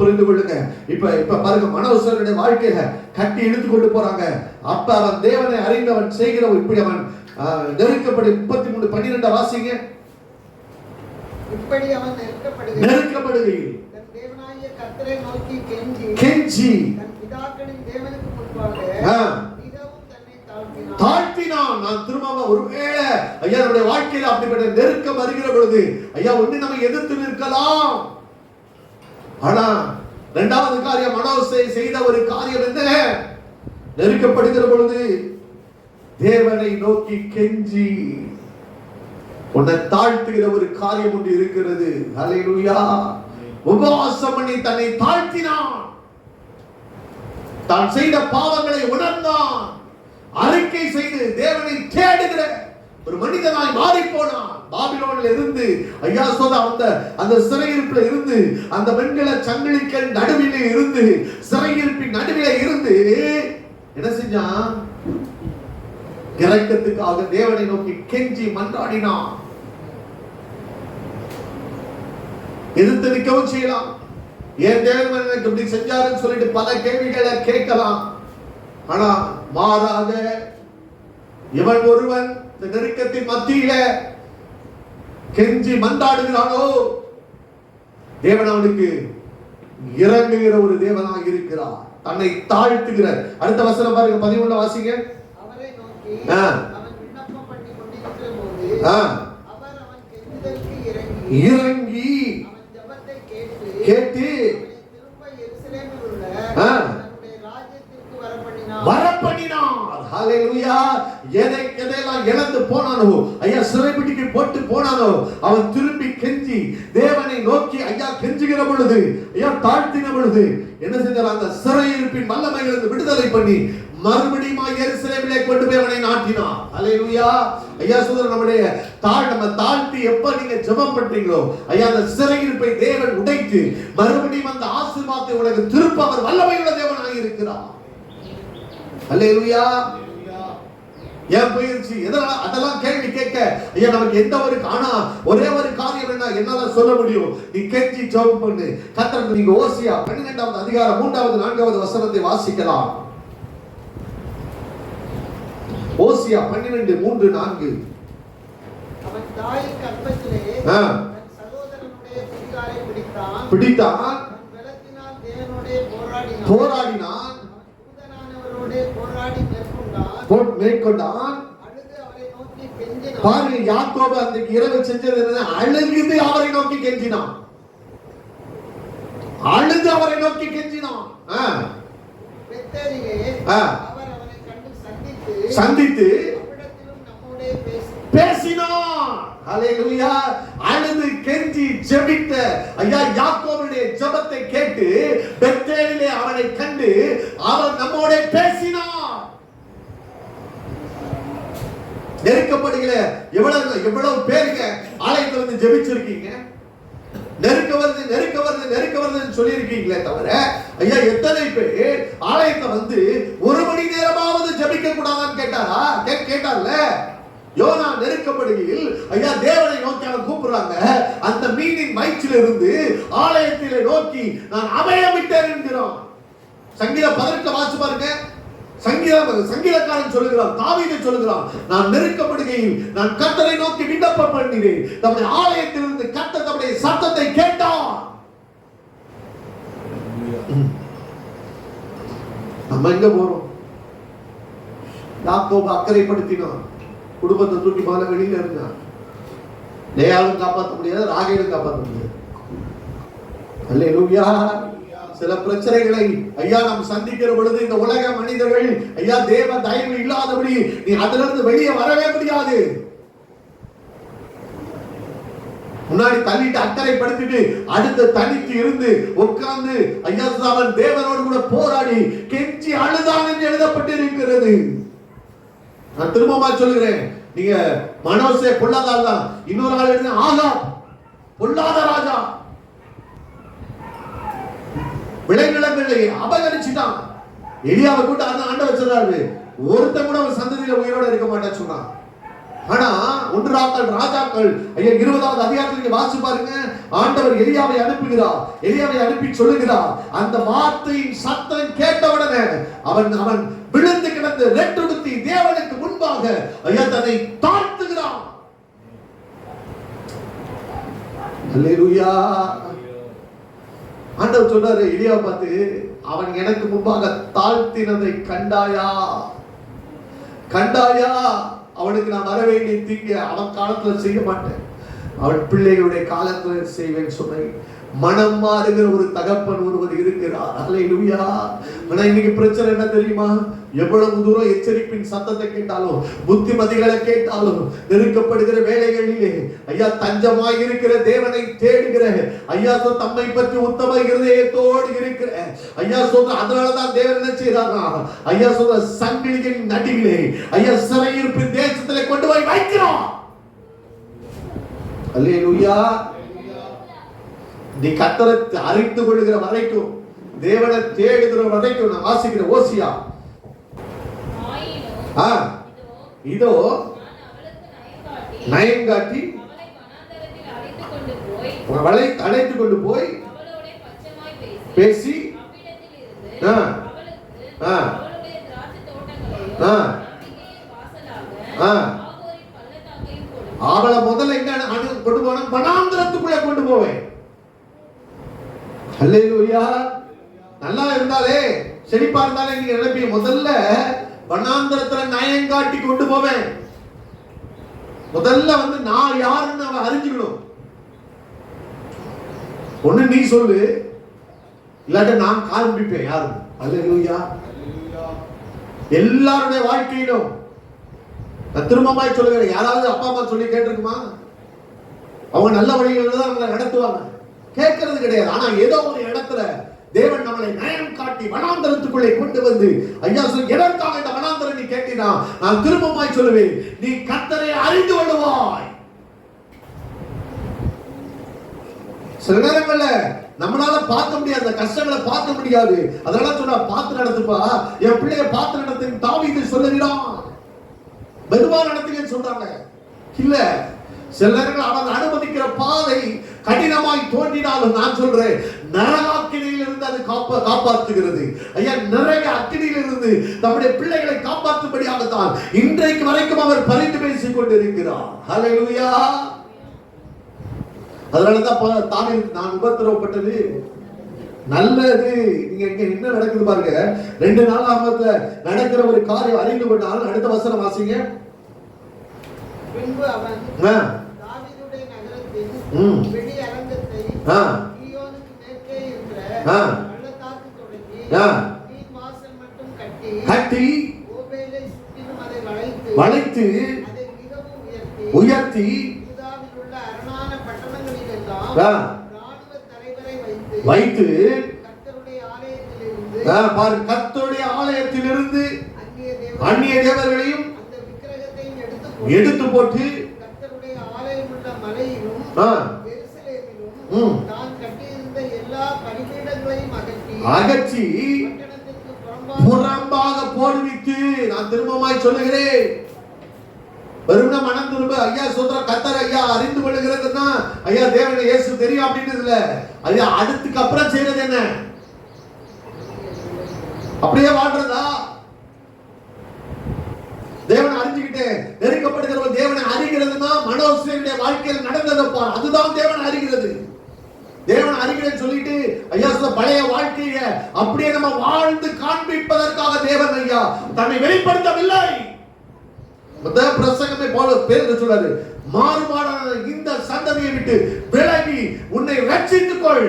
புரிந்து கொள்ளுங்க. இப்ப பாருங்க, மனோசருடைய வாழ்க்கையில கட்டி இழுத்து கொண்டு போறாங்க. அப்ப அவன் தேவனை அறிந்தவன் செய்கிற இப்படி அவன் நெருக்கப்படி 33:12 வாசிங்க. இப்படி அவன் நெருக்கப்படுகையில் தேவனாகிய கர்த்தரை நோக்கி கெஞ்சி தன் பிதாக்களின் தேவனுக்கு முன்பாக மிகவும் தன்னை தாழ்த்தினான். நான் திரும்ப ஒருவேளை ஐயா நம்முடைய வாழ்க்கையில அப்படிப்பட்ட நெருக்கம் வருகிற பொழுது ஐயா ஒண்ணு நம்ம எதிர்த்து நிற்கலாம். ஆனா இரண்டாவது காரியம், மனோசை செய்த ஒரு காரியம் என்ன? நெருக்கப்படுகிற பொழுது தேவனை நோக்கி கெஞ்சி உன்னை தாழ்த்துகிற ஒரு காரியம் ஒன்று இருக்கிறது. ஹல்லேலூயா. உபவாசம் பண்ணி தன்னை தாழ்த்தினான், தான் செய்த பாவங்களை உணர்ந்தான், அறிக்கை செய்து தேவனை தேடுகிற ஒரு மனிதனாய் மாறி போனான். பாபிலோனில் இருந்து ஐயா சொல்ற அந்த சிறையிருப்பில் இருந்து, அந்த வெண்கல சங்கிலிகள் நடுவிலே இருந்து, சிறையிருப்பின் நடுவிலே இருந்து என்ன செஞ்சான்? இரக்கத்துக்காக தேவனை நோக்கி கெஞ்சி மன்றாடினான். எதிர்த்து நிற்கவும் செய்யலாம். ஏன் தேவன் எனக்கு இப்படி செஞ்சாருன்னு சொல்லிட்டு பல கேள்விகளை கேட்கலாம். ஆனா மாறாக இவன் ஒருவன் இந்த நெருக்கத்தின் மத்தியில கெஞ்சி மன்றாடுகிறானோ, தேவன் அவனுக்கு இறங்குகிற ஒரு தேவனாக இருக்கிறார், தன்னை தாழ்த்துகிற. அடுத்த வசனம் பாருங்க, 11 வாசிங்க. அவரை நோக்கி அவன் விண்ணப்பம் பண்ணி கொண்டிருக்கிற போது அவர் அவன் கெஞ்சுதலுக்கு இறங்கி அவன் ஜெபத்தை கேட்டு திரும்ப எருசலேமில் உள்ள தன்னுடைய ராஜ்யத்திற்கு வரப்பண்ணினார். ஹல்லேலூயா. எதையெல்லாம் இழந்து போனானோ, ஐயா சிறைபிடிக்கு போட்டு போனானோ, அவன் திரும்பி கெஞ்சி தேவனை நோக்கி ஐயா கெஞ்சுகிற பொழுது, ஐயா தாழ்த்தின பொழுது என்ன செஞ்சார்? அந்த சிறையிருப்பின் வல்லமையிலிருந்து விடுதலை பண்ணி மறுபடியும் எருசலேமிலே கொண்டு போய் அவனை நாட்டினார். ஹல்லேலூயா. ஐயா சொல்ற நம்ம தாழ்த்தி எப்ப நீங்க ஜெபம் பண்றீங்களோ ஐயா அந்த சிறையிருப்பை தேவன் உடைத்து மறுபடியும் அந்த ஆசீர்வாதத்தை உனக்கு திருப்ப அவர் வல்லமையுள்ள தேவனாக இருக்கிறார். ஹல்லேலூயா. ஏன் போயிருச்சு? அதெல்லாம் கேள்வி கேட்க ஐயா நமக்கு எந்த ஒரு ஒரே ஒரு காரியம் என்ன என்னால சொல்ல முடியும்? நீ கெஞ்சி ஜெபம் பண்ணு. கர்த்தருக்கு நீங்க ஓசியா 12வது அதிகாரம் 3வது 4வது வசனத்தை வாசிக்கலாம். ஓசியா 12:3-4. அவன் தாய் கர்ப்பத்திலே தன் சகோதரனுடைய குடிகாரை பிடித்தான். பலத்தினால் தேவனோடே போராடினான். தூதனானவரோடே போராடி மேற்கொண்டான். அழுது அவரை நோக்கி கெஞ்சினான். பாருங்க, யாக்கோபு அந்த இரவு செஞ்சது என்ன? அழுது அவரை நோக்கி கெஞ்சினான். அழுது அவரை நோக்கி கெஞ்சினான். பெத்தேலிலே அவர் அவனை கண்டு சந்தித்து அவ்விடத்திலும் நம்மோடே பேசினார். ஹல்லேலூயா. அழுது கெஞ்சி ஜெபித்த ஐயா யாக்கோபுடைய ஜெபத்தை கேட்டு பெத்தேலிலே அவனை கண்டு அவர் நம்மோட பேசினார். நெருக்கப்படுகிற எவ்வளவு பேருங்க ஆலயத்துல வந்து ஜெபிச்சிருக்கீங்க? நெருக்க வருதுன்னு சொல்லி இருக்கீங்களே தவிர ஐயா எத்தனை பேர் ஆலயத்தை வந்து 1 மணி நேரமாவது ஜெபிக்க கூடாதான்னு கேட்டார்ல. யோனா நெருக்கப்படுகையில் ஐயா தேவனை நோக்கி அவன் கூப்பிடுறாங்க. அந்த மீனின் வயிற்றில் இருந்து ஆலயத்திலே நோக்கி நான் அபயம் விட்டேன் என்கிறான். சங்கீதம் 18 வாசி பாருங்க. சங்கீதக்காரன் சொல்லுகிறான், தாவீது சொல்லுகிறான், நான் நெருக்கப்படுகையில் நான் கர்த்தரை நோக்கி விண்ணப்பம் பண்ணினேன். நம்முடைய ஆலயத்திலிருந்து கர்த்தர் நம்முடைய சத்தத்தை கேட்டார். நம்ம எங்க போறோம்? யாக்கோபு அக்கறைப்படுத்தினான். குடும்பத்தை தூக்கி போல வெளியில இருந்தான். லேயாலும் காப்பாற்ற முடியாது, ராகேலும் காப்பாற்ற முடியாது. அல்லேலூயா. சில பிரச்சனைகளை ஐயா நாம் சந்திக்கிற பொழுது இந்த உலக மனிதர்கள் ஐயா தேவ தயவு இல்லாதபடி நீ அதிலிருந்து வெளியே வரவே முடியாது. முன்னாடி தள்ளிட்டு அக்கறைப்படுத்திட்டு அடுத்து தனித்து இருந்து உட்கார்ந்து ஐயா அவன் தேவனோடு கூட போராடி கெஞ்சி அழுதான் என்று எழுதப்பட்டு இருக்கிறது. நான் திரும்பமா சொல்லுகிறேன், நீங்க மனோசே பொல்லாதால் தான். இன்னொரு ஆள் எழுதின ஆகாப் பொல்லாத ராஜா, விளைநிலங்களை அபகரிச்சுட்டான். எலியாவை கூட்ட ஆண்ட வச்சிருக்காரு. ஒருத்தன் கூட அவன் சந்ததியில உயிரோட இருக்க மாட்டேன்னு சொன்னான். ஆனா 1 ராஜாக்கள் ஐயா 20வது அதிகாரத்தில் வாசி பாருங்க. ஆண்டவர் எலியாவை அனுப்புகிறார். எலியாவை அனுப்பி சொல்லுகிறார், அந்த வார்த்தையின் சத்தம் கேட்டவுடனே அவன் விழுந்து கிடந்து ரெட்டுடுத்தி தேவனுக்கு முன்பாக ஐயா தன்னை தாழ்த்துகிறான். அல்லேலூயா. ஆண்டவர் சொல்றாரு எலியாவை பார்த்து, அவன் எனக்கு முன்பாக தாழ்த்தினதை கண்டாயா? அவனுக்கு நான் வர வேண்டிய தீங்க அவன் காலத்துல செய்ய மாட்டேன், அவன் பிள்ளைகளுடைய காலத்துல செய்வேன் சொன்னேன். மனம் மாறுகிற ஒரு தகப்பன் ஒருவர் இருக்கிறார். அல்லேலூயா. ஆனா இன்னைக்கு பிரச்சனை என்ன தெரியுமா? எவ்வளவு தூரம் எச்சரிப்பின் சத்தத்தை கேட்டாலும், புத்திமதிகளை கேட்டாலும், நெருக்கப்படுகிற வேலைகளிலே ஐயா தஞ்சமாய் இருக்கிற தேவனை தேடுகிற ஐயா தம்மை பற்றி உத்தம இருதயத்தோடு இருக்கிற ஐயா சொல்ற, அதனாலதான் தேவன் என்ன செய்யறாரா? ஐயா சொல்ற சங்கிலியின் நடுவிலே ஐயா சிறையிருப்பின் தேசத்திலே கொண்டு போய் வைக்கிறான். அல்லேலூயா. நீ கர்த்தரை அறிந்து கொள்ளுகிற வரைக்கும், தேவனை தேடுகிற வரைக்கும், நான் வாசிக்கிற ஓசியா இதோ நயங்காட்டி அவளை அழைத்து கொண்டு போய் பேசி அவளை முதல்ல எங்க கொண்டு போன வனாந்திரத்துக்குள்ள கொண்டு போவேன். அல்லேலூயா. நல்லா இருந்தாலே செழிப்பா இருந்தாலே நீங்க நினைப்பீங்க, முதல்ல வனாந்திரத்துல நயங்காட்டி கொண்டு போவேன். முதல்ல வந்து நான் யாருன்னு அவன் அறிஞ்சுக்கணும். ஒண்ணு நீ சொல்லு, இல்லாட்ட நான் காண்பிப்பேன் யாரு. அல்லேலூயா. எல்லாருடைய வாழ்க்கையிலும் நான் திரும்பமாய் சொல்லுகிறேன், யாராவது அப்பா அம்மா சொல்லி கேட்டிருக்குமா? அவங்க நல்ல வழிகளில் தான் நம்மளை நடத்துவாங்க, கேட்கறது கிடையாது. ஆனா ஏதோ ஒரு இடத்துல தேவன் நம்மளை நயம் காட்டி வனாந்தரத்துக்குள்ளே கொண்டு வந்து ஐயா சொல்லி, எதற்காக இந்த வனாந்தரம் நீ கேட்டினா, நான் திரும்பமாய் சொல்லுவேன், நீ கர்த்தரை அறிந்து கொள்வாய். சில நேரங்கள்ல நம்மளால பார்க்க முடியாது, அந்த கஷ்டங்களை பார்க்க முடியாது. அதனால சொன்னா பார்த்து நடத்துப்பா, என் பிள்ளைய பார்த்து நடத்துன்னு தாவீது சொல்லுகிறான். மெதுவா நடத்துங்கன்னு சொல்றாங்க. இல்ல, சில நேரங்கள் அவன் அனுமதிக்கிற பாதை கடினமாய் தோன்றினாலும் நான் சொல்றேன், நரக அக்கினியிலிருந்து அது காப்பாற்றுகிறது. ஐயா, நரக அக்கினியிலிருந்து நம்முடைய பிள்ளைகளை காப்பாற்றும்படியாகத்தான் இன்றைக்கு வரைக்கும் அவர் பரிந்து பேசிக் கொண்டிருக்கிறார். ஹல்லேலூயா. அதனாலதான் தாவீது, நான் உபத்திரவப்பட்டது நல்லது. நீங்க இங்க என்ன நடக்குது பாருங்க. 2 நாளாகமத்துல நடக்கிற ஒரு காரியம் அறிந்து கொண்டால் அடுத்த வசனம் வாசிங்க. பின்பு அவன் தாவீதுடைய நகரத்தின் வெளி அரங்கத்தை கீயோனுக்கு மேற்கே இருக்கிற பள்ளத்தாக்கு தொடங்கி மீன் வாசல் மட்டும் கட்டி ஓபேலை சுற்றிலும் அதை வளைத்து வளைத்து அதை மிகவும் உயர்த்தி யூதாவில் உள்ள அரணான பட்டணங்களிலெல்லாம் ஆ, ராணுவ தலைவரை வைத்து வைத்து கர்த்தருடைய ஆலயத்திலிருந்து பாருங்க, கர்த்தருடைய ஆலயத்திலிருந்து அந்நிய அந்நிய தேவர்களையும் அந்த விக்கிரகத்தையும் எடுத்து போட்டு கர்த்தருடைய ஆலயம் உள்ள மலையிலும் ஆ, எருசலேமிலும் தான் கட்டியிருந்த எல்லா பலிபீடங்களையும் அகற்றி பட்டணத்திற்கு புறம்பாக போடுவித்து, நான் திரும்பமாய் சொல்லுகிறேன், வெறும்னா மனம் திரும்ப ஐயா சொல்ற கத்தர் ஐயா அறிந்து கொள்ளுகிறதுன்னா ஐயா தேவனை இயேசு தெரியும் அப்படின்னு இல்ல. ஐயா அடுத்துக்கு அப்புறம் செய்யறது என்ன? அப்படியே வாழ்றதா? தேவனை அறிஞ்சுக்கிட்டு நெருக்கப்படுகிறவன் தேவனை அறிகிறதுனா மனோசியனுடைய வாழ்க்கையில் நடந்ததை பார், அதுதான் தேவனை அறிகிறது. தேவனை அறிகிறேன்னு சொல்லிட்டு ஐயா சொல்ல பழைய வாழ்க்கைய அப்படியே நம்ம வாழ்ந்து காண்பிப்பதற்காக தேவன் ஐயா தன்னை வெளிப்படுத்தவில்லை. முதல் பிரசங்கமே போல பேர் சொல்றாரு, மாறுபாடான இந்த சந்ததியை விட்டு விலகி உன்னை ரட்சித்துக் கொள்.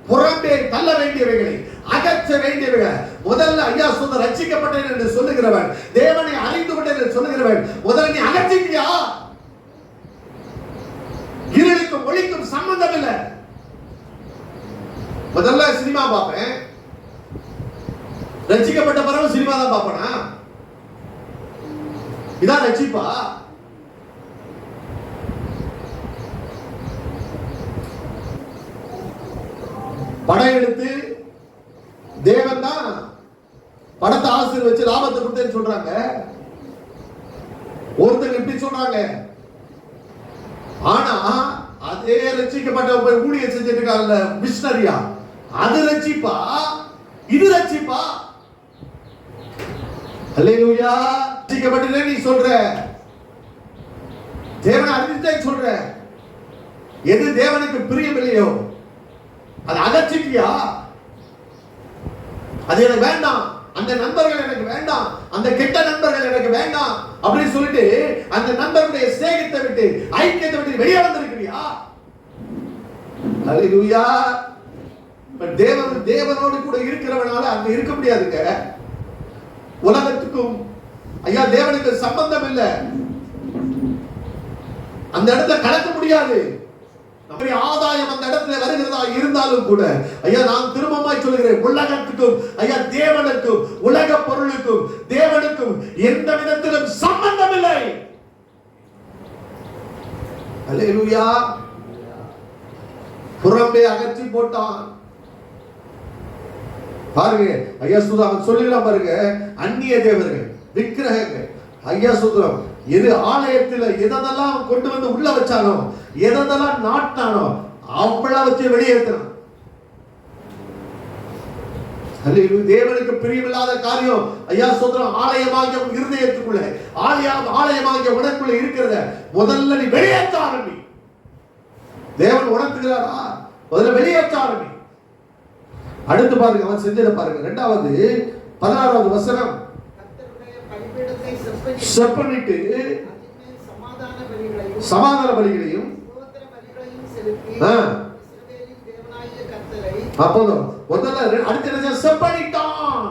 புறம்பே தள்ள வேண்டியவைகளை அகற்ற வேண்டியவைகளை முதல்ல ஐயா சொல்ல ரட்சிக்கப்பட்டேன் என்று சொல்லுகிறவன், தேவனை அறிந்து கொண்டேன் என்று சொல்லுகிறவன், முதல்ல நீ அகற்றிட்டியா? இருளுக்கும் ஒளிக்கும் சம்பந்தம் இல்லை. முதல்ல சினிமா பார்ப்பேன், ரட்சிக்கப்பட்ட பிறகு சினிமா தான் பார்ப்பேனா? இதான் ரட்சிப்பா? படம் எடுத்து தேவன் தான் படத்தை ஆசீர்வதிச்சு லாபத்தை கொடுத்தேன்னு சொல்றாங்க. ஒருத்தங்க இப்படி சொல்றாங்க. ஆனா அதே ரட்சிக்கப்பட்ட போய் ஊழியர் செஞ்சுட்டு இருக்காங்கல்ல மிஷனரியா, அது ரட்சிப்பா? இது ரட்சிப்பா? அல்லேலூயா. ரட்சிக்கப்பட்டே நீ சொல்ற, தேவனை அறிந்துட்டே சொல்ற, எது தேவனுக்கு பிரியமில்லையோ அது அகற்றிட்டியா? அது எனக்கு வேண்டாம், அந்த நண்பர்கள் எனக்கு வேண்டாம், அந்த கெட்ட நண்பர்கள் எனக்கு வேண்டாம் அப்படின்னு சொல்லிட்டு அந்த நண்பருடைய சிநேகத்தை விட்டு ஐக்கியத்தை விட்டு வெளியே வந்திருக்கிறியா? அல்லேலூயா. தேவனோடு கூட இருக்கிறவனால அங்க இருக்க முடியாதுங்க. உலகத்துக்கும் ஐயா தேவனுக்கு சம்பந்தம் இல்லை, அந்த இடத்தை கலக்க முடியாது. நம்முடைய ஆதாயம் அந்த இடத்துல வருகிறதா இருந்தாலும் கூட ஐயா நான் திரும்பமாய் சொல்கிறேன், உலகத்துக்கும் ஐயா தேவனுக்கும் உலக பொருளுக்கும் தேவனுக்கும் எந்த விதத்திலும் சம்பந்தம் இல்லை. அல்லேலூயா. புறம்பே அகற்றி போட்டான். பாருங்க ஐயா சுதம் சொல்லுகிறான் பாருங்க, அந்நிய தேவர்கள் விக்கிரகங்கள் ஐயா சுதம் எது ஆலயத்தில் எதெல்லாம் கொண்டு வந்து உள்ள வச்சானோ எதெல்லாம் நாட்டானோ அவ்வளவு வச்சு வெளியேற்றான். தேவனுக்கு பிரியமில்லாத காரியம் ஐயா சொல்றோம் ஆலயமாகிய இருதயத்துக்குள்ள ஆலயமாகிய உனக்குள்ள இருக்கிறத முதல்ல நீ வெளியேற்ற ஆரம்பி. தேவன் உணர்த்துகிறாரா? முதல்ல வெளியேற்ற ஆரம்பி. அடுத்து பாருங்க அவன் செஞ்சதை பாருங்க. 2வது 16வது வசனம், செப்பனிட்டு சமாதான பலிகளையும் அப்போதும் முதல்ல அடுத்த என்ன செப்பனிட்டான்.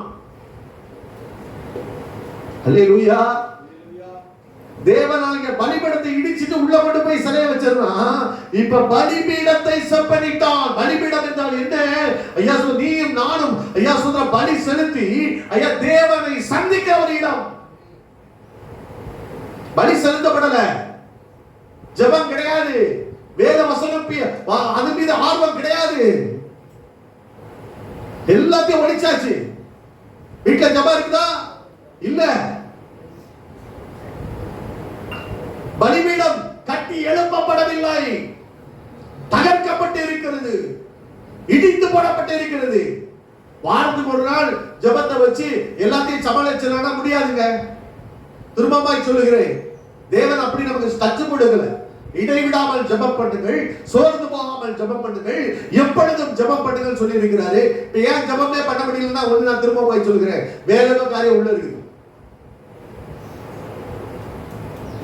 அல்லேலூயா. தேவனாகிய பலிபீடத்தை இடிச்சிட்டு உள்ள கொண்டு போய் சிலையை வச்சிருந்தான். இப்ப பலிபீடத்தை செப்பனிட்டான். பலிபீடம் என்றால் என்ன? ஐயா சொல்ற நீயும் நானும் ஐயா சொல்ற பலி செலுத்தி ஐயா தேவனை சந்திக்க ஒரு இடம். பலி செலுத்தப்படல, ஜெபம் கிடையாது, வேத வசனம் அது மீது ஆர்வம் கிடையாது, எல்லாத்தையும் ஒழிச்சாச்சு. வீட்டுல ஜெபம் இருக்குதா? இல்ல. பலிபீடம் கட்டி எழுப்பப்படவில்லை, தகர்க்கப்பட்டு இருக்கிறது, இடித்து போடப்பட்டு இருக்கிறது. வாரத்துக்கு ஒரு நாள் ஜெபத்தை வச்சு எல்லாத்தையும் சமாளிச்சிடலாம்னா முடியாதுங்க. திரும்பமாய் சொல்லுகிறேன், தேவன் அப்படி நமக்கு கற்றுக் கொடுக்கல. இடைவிடாமல் ஜெபம் பண்ணுங்கள், சோர்ந்து போகாமல் ஜெபம் பண்ணுங்கள், எப்பொழுதும் ஜெபம் பண்ணுங்கள் சொல்லி இருக்கிறாரு. இப்ப ஏன் ஜெபமே பண்ண முடியலன்னா ஒண்ணு நான் திரும்பமாய் சொல்லுகிறேன், வேற ஏதோ காரியம் உள்ள இருக்குது.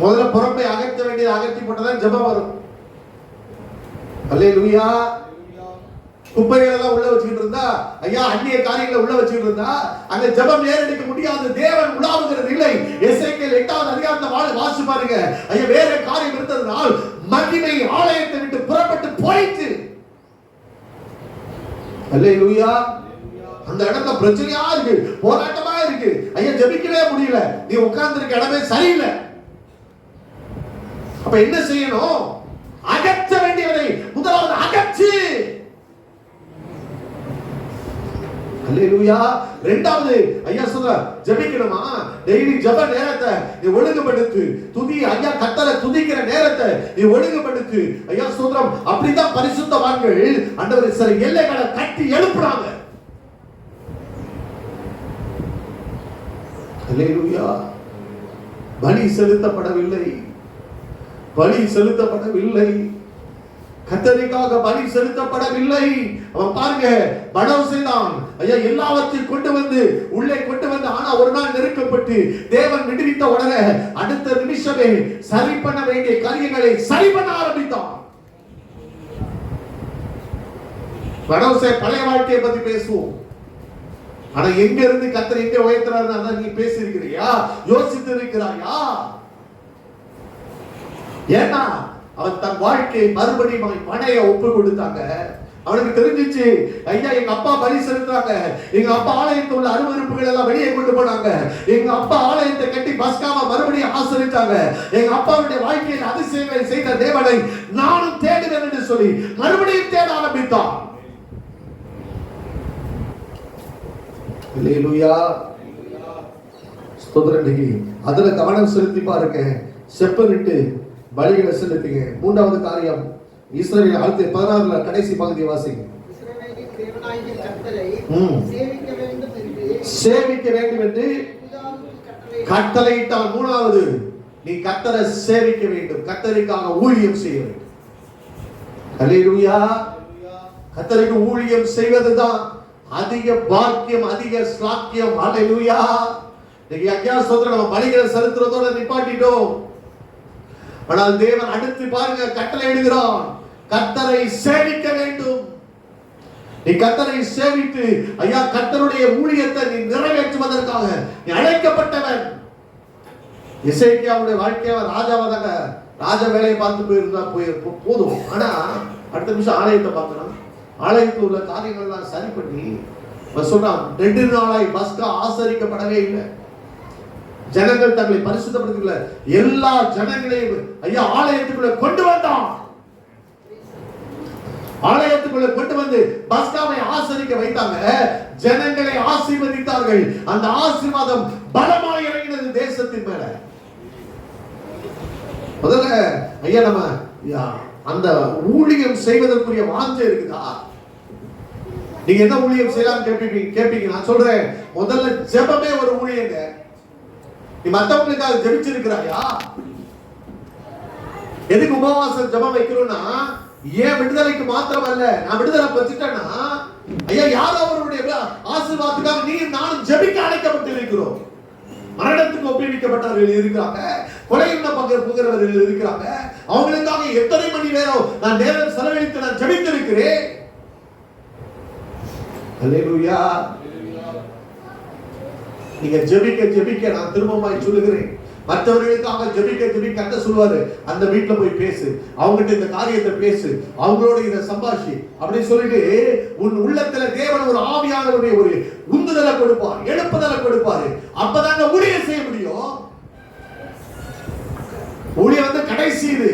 முதல்ல புறம்பை அகற்ற வேண்டியது அகற்றி போட்டதான் ஜெபம் வரும். அல்லேலூயா. குப்பைகள் எல்லாம் உள்ள வச்சுக்கிட்டு இருந்தா ஐயா அந்நிய காரியங்களை உள்ள வச்சுக்கிட்டு இருந்தா அங்க ஜெபம் ஏறெடுக்க முடியாது. தேவன் உலாவுகிறது இல்லை. வாசி பாருங்க. ஐயா வேற காரியம் இருந்ததனால் மகிமை ஆலயத்தை விட்டு புறப்பட்டு போயிட்டு. அல்லேலூயா. அந்த இடத்துல பிரச்சனையா இருக்கு, போராட்டமா இருக்கு. ஐயா ஜெபிக்கவே முடியல, நீ உட்கார்ந்து இருக்க இடமே சரியில்லை. அப்ப என்ன செய்யணும்? அகற்ற வேண்டியதை முதலாவது அகற்று. அல்லேலூயா. இரண்டாவது ஐயா சொல்ற ஜெபிக்கணுமா, டெய்லி ஜெப நேரத்தை நீ ஒழுங்குபடுத்து. துதி ஐயா கர்த்தரை துதிக்கிற நேரத்தை நீ ஒழுங்குபடுத்து. ஐயா சொல்றோம். அப்படிதான் பரிசுத்தவான்கள் ஆண்டவர் சில எல்லைகளை கட்டி எழுப்புறாங்க. அல்லேலூயா. பலி செலுத்தப்படவில்லை, பலி செலுத்தப்படவில்லை, கர்த்தருக்காக பலி செலுத்தப்படவில்லை. அவன் பாருங்க படம் செய்தான். ஐயா எல்லாவற்றையும் கொண்டு வந்து உள்ளே கொண்டு வந்து, ஆனா ஒரு நாள் நெருக்கப்பட்டு தேவன் விடுவித்த உடனே அடுத்த நிமிஷமே சரி பண்ண வேண்டிய காரியங்களை சரி பண்ண ஆரம்பித்தான். படம் பழைய வாழ்க்கையை பத்தி பேசுவோம். ஆனா எங்க இருந்து கர்த்தர் எங்க உயர்த்துறாரு நீ பேசி இருக்கிறியா, யோசித்து இருக்கிறாயா? ஏன்னா அவன் தன் வாழ்க்கையை மறுபடியும் பணைய ஒப்பு கொடுத்தாங்க. அவனுக்கு தெரிஞ்சிச்சு, ஐயா எங்க அப்பா பலி செலுத்துறாங்க, எங்க அப்பா ஆலயத்தில் உள்ள அருவருப்புகள் எல்லாம் வெளியே கொண்டு போனாங்க, எங்க அப்பா ஆலயத்தை கட்டி பஸ்காம மறுபடியும் ஆசரித்தாங்க, எங்க அப்பாவுடைய வாழ்க்கையில் அதிசயங்களை செய்த தேவனை நானும் தேடுவேன் என்று சொல்லி மறுபடியும் தேட ஆரம்பித்தான். அல்லேலூயா. ஸ்தோத்திரம். அதுல கவனம் செலுத்தி பாருங்க. செப்பனிட்டு பலிகளை செலுத்துங்க. மூன்றாவது காரியம் இஸ்ரவேல் 16 கடைசி பகுதியை வாசிங்க. இஸ்ரவேலின் தேவனாகிய கர்த்தரை சேவிக்க வேண்டும் என்று கட்டளையிட்டான். மூணாவது நீ கர்த்தரை சேவிக்க வேண்டும், கர்த்தருக்காக ஊழியம் செய்ய வேண்டும். அல்லேலூயா. கர்த்தருக்கு ஊழியம் செய்வதுதான் அதிக பாக்கியம், அதிக ஸ்லாக்கியம். அல்லேலூயா. இன்னைக்கு ஐயா சொல்ற நம்ம பலிகளை செலுத்துறதோட நிப்பாட்டிட்டோம். ஆனால் தேவன் அடுத்து பாருங்க கட்டளை இடுகிறான், கர்த்தரை சேவிக்க வேண்டும். நீ கர்த்தரை சேவித்து ஐயா கர்த்தருடைய ஊழியத்தை நீ நிறைவேற்றுவதற்காக நீ அழைக்கப்பட்டவன். எசேக்கியாவுடைய வாழ்க்கையை ராஜாவாக ராஜ வேலையை பார்த்து போயிருந்தா போதும். ஆனா அடுத்த நிமிஷம் ஆலயத்தை பார்க்கணும். ஆலயத்தில் உள்ள காரியங்கள் எல்லாம் சரி பண்ணி சொல்றான். 2 நாளாய் பஸ்கா ஆசரிக்கப்படவே இல்லை. ஜனங்கள் தங்களை பரிசுத்தப்படுத்திக்கல. எல்லா ஜனங்களையும் ஐயா ஆலயத்துக்குள்ள கொண்டு வந்தான். ஆலயத்துக்குள்ள கொண்டு வந்து பஸ்காவை ஆசரிக்க வைத்தாங்க. ஜனங்களை ஆசீர்வதித்தார்கள். அந்த ஆசீர்வாதம் பலமாய் இறங்கினது தேசத்தின் மேல. முதல்ல ஐயா நம்ம அந்த ஊழியம் செய்வதற்குரிய வாஞ்சை இருக்குதா? நீங்க என்ன ஊழியம் செய்யலாம் கேட்பீங்க. நான் சொல்றேன், முதல்ல ஜெபமே ஒரு ஊழியங்க. நீ மத்தவங்களுக்காக ஜெபிச்சிருக்கிறாயா? எதுக்கு உபவாசம் ஜெபம் வைக்கிறோம்னா, ஏன் விடுதலைக்கு மாத்திரம் அல்ல. நான் விடுதலை பெற்றுட்டேன்னா ஐயா யாரோ அவருடைய ஆசீர்வாதத்துக்காக நீ நானும் ஜெபிக்க அழைக்கப்பட்டு இருக்கிறோம். மரணத்துக்கு ஒப்புவிக்கப்பட்டவர்கள் இருக்கிறாங்க, கொலையுண்ண புகிறவர்கள் இருக்கிறாங்க. அவங்களுக்காக எத்தனை மணி நேரம் நான் நேரம் செலவழித்து நான் ஜெபித்திருக்கிறேன். அல்லேலூயா. நீங்க ஜெபிக்க நான் திரும்பமாய் சொல்லுகிறேன், மற்றவர்களுக்காக ஜெபிக்க என்ன சொல்வாரு, அந்த வீட்டுல போய் பேசு, அவங்ககிட்ட இந்த காரியத்தை பேசு, அவங்களோட இதை சம்பாஷி அப்படின்னு சொல்லிட்டு உன் உள்ளத்துல தேவன் ஒரு ஆவியானவருடைய ஒரு உந்துதலை கொடுப்பார், எழுப்புதலை கொடுப்பாரு. அப்பதாங்க ஊழியம் செய்ய முடியும். ஊழியம் வந்து கடைசி இது.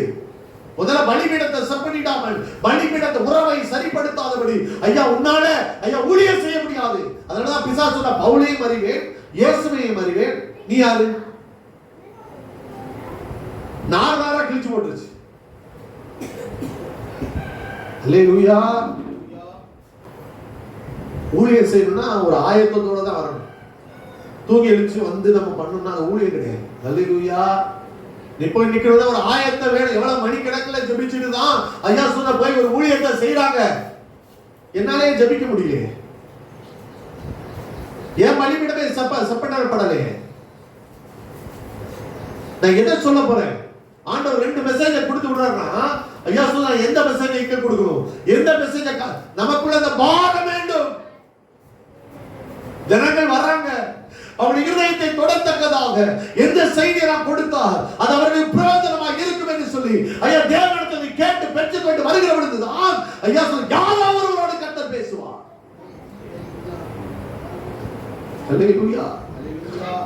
முதல்ல பலிபீடத்தை செப்பனிடாமல், பலிபீடத்தை உறவை சரிப்படுத்தாதபடி ஐயா உன்னால ஐயா ஊழியம் செய்ய முடியாது. அதனாலதான் பிசாசு சொன்ன, பவுலையும் அறிவேன் இயேசுவையும் அறிவேன், நீ யாரு? நாரா கிழிச்சு போட்டுருச்சு. அல்லேலூயா. ஊழியம் செய்யணும்னா ஒரு ஆயத்தத்தோட தான் வரணும். தூங்கி எழுச்சி வந்து நம்ம பண்ணணும்னா ஊழியம் கிடையாது. அல்லேலூயா. இப்போ நிக்கிறத ஒரு ஆயத்த வேணும். எவ்வளவு மணிக்கணக்கில் ஜெபிச்சுட்டு தான் ஐயா சொன்ன போய் ஒரு ஊழியத்தை செய்யறாங்க. என்னாலே ஜெபிக்க முடியல. ஏன் பலிபீடமே செப்பனிடப்படலையே? நான் என்ன சொல்ல போறேன்? ஆண்டவர் 2 மெசேஜ் கொடுத்து விடுறாருன்னா ஐயா சொன்னா எந்த மெசேஜ் இங்க கொடுக்கணும், எந்த மெசேஜ் நமக்குள்ள அந்த பாரம் வேண்டும். ஜனங்கள் வர்றாங்க, அவருடைய இருதயத்தை தொடத்தக்கதாக எந்த செய்தியை நாம் கொடுத்தால் அது அவர்களுக்கு பிரயோஜனமாக இருக்கும் என்று சொல்லி ஐயா தேவனிடத்தை கேட்டு பெற்றுக்கொண்டு வருகிற பொழுதுதான் ஐயா யாராவது ஒருவரோடு கர்த்தர் பேசுவார். அல்லேலூயா.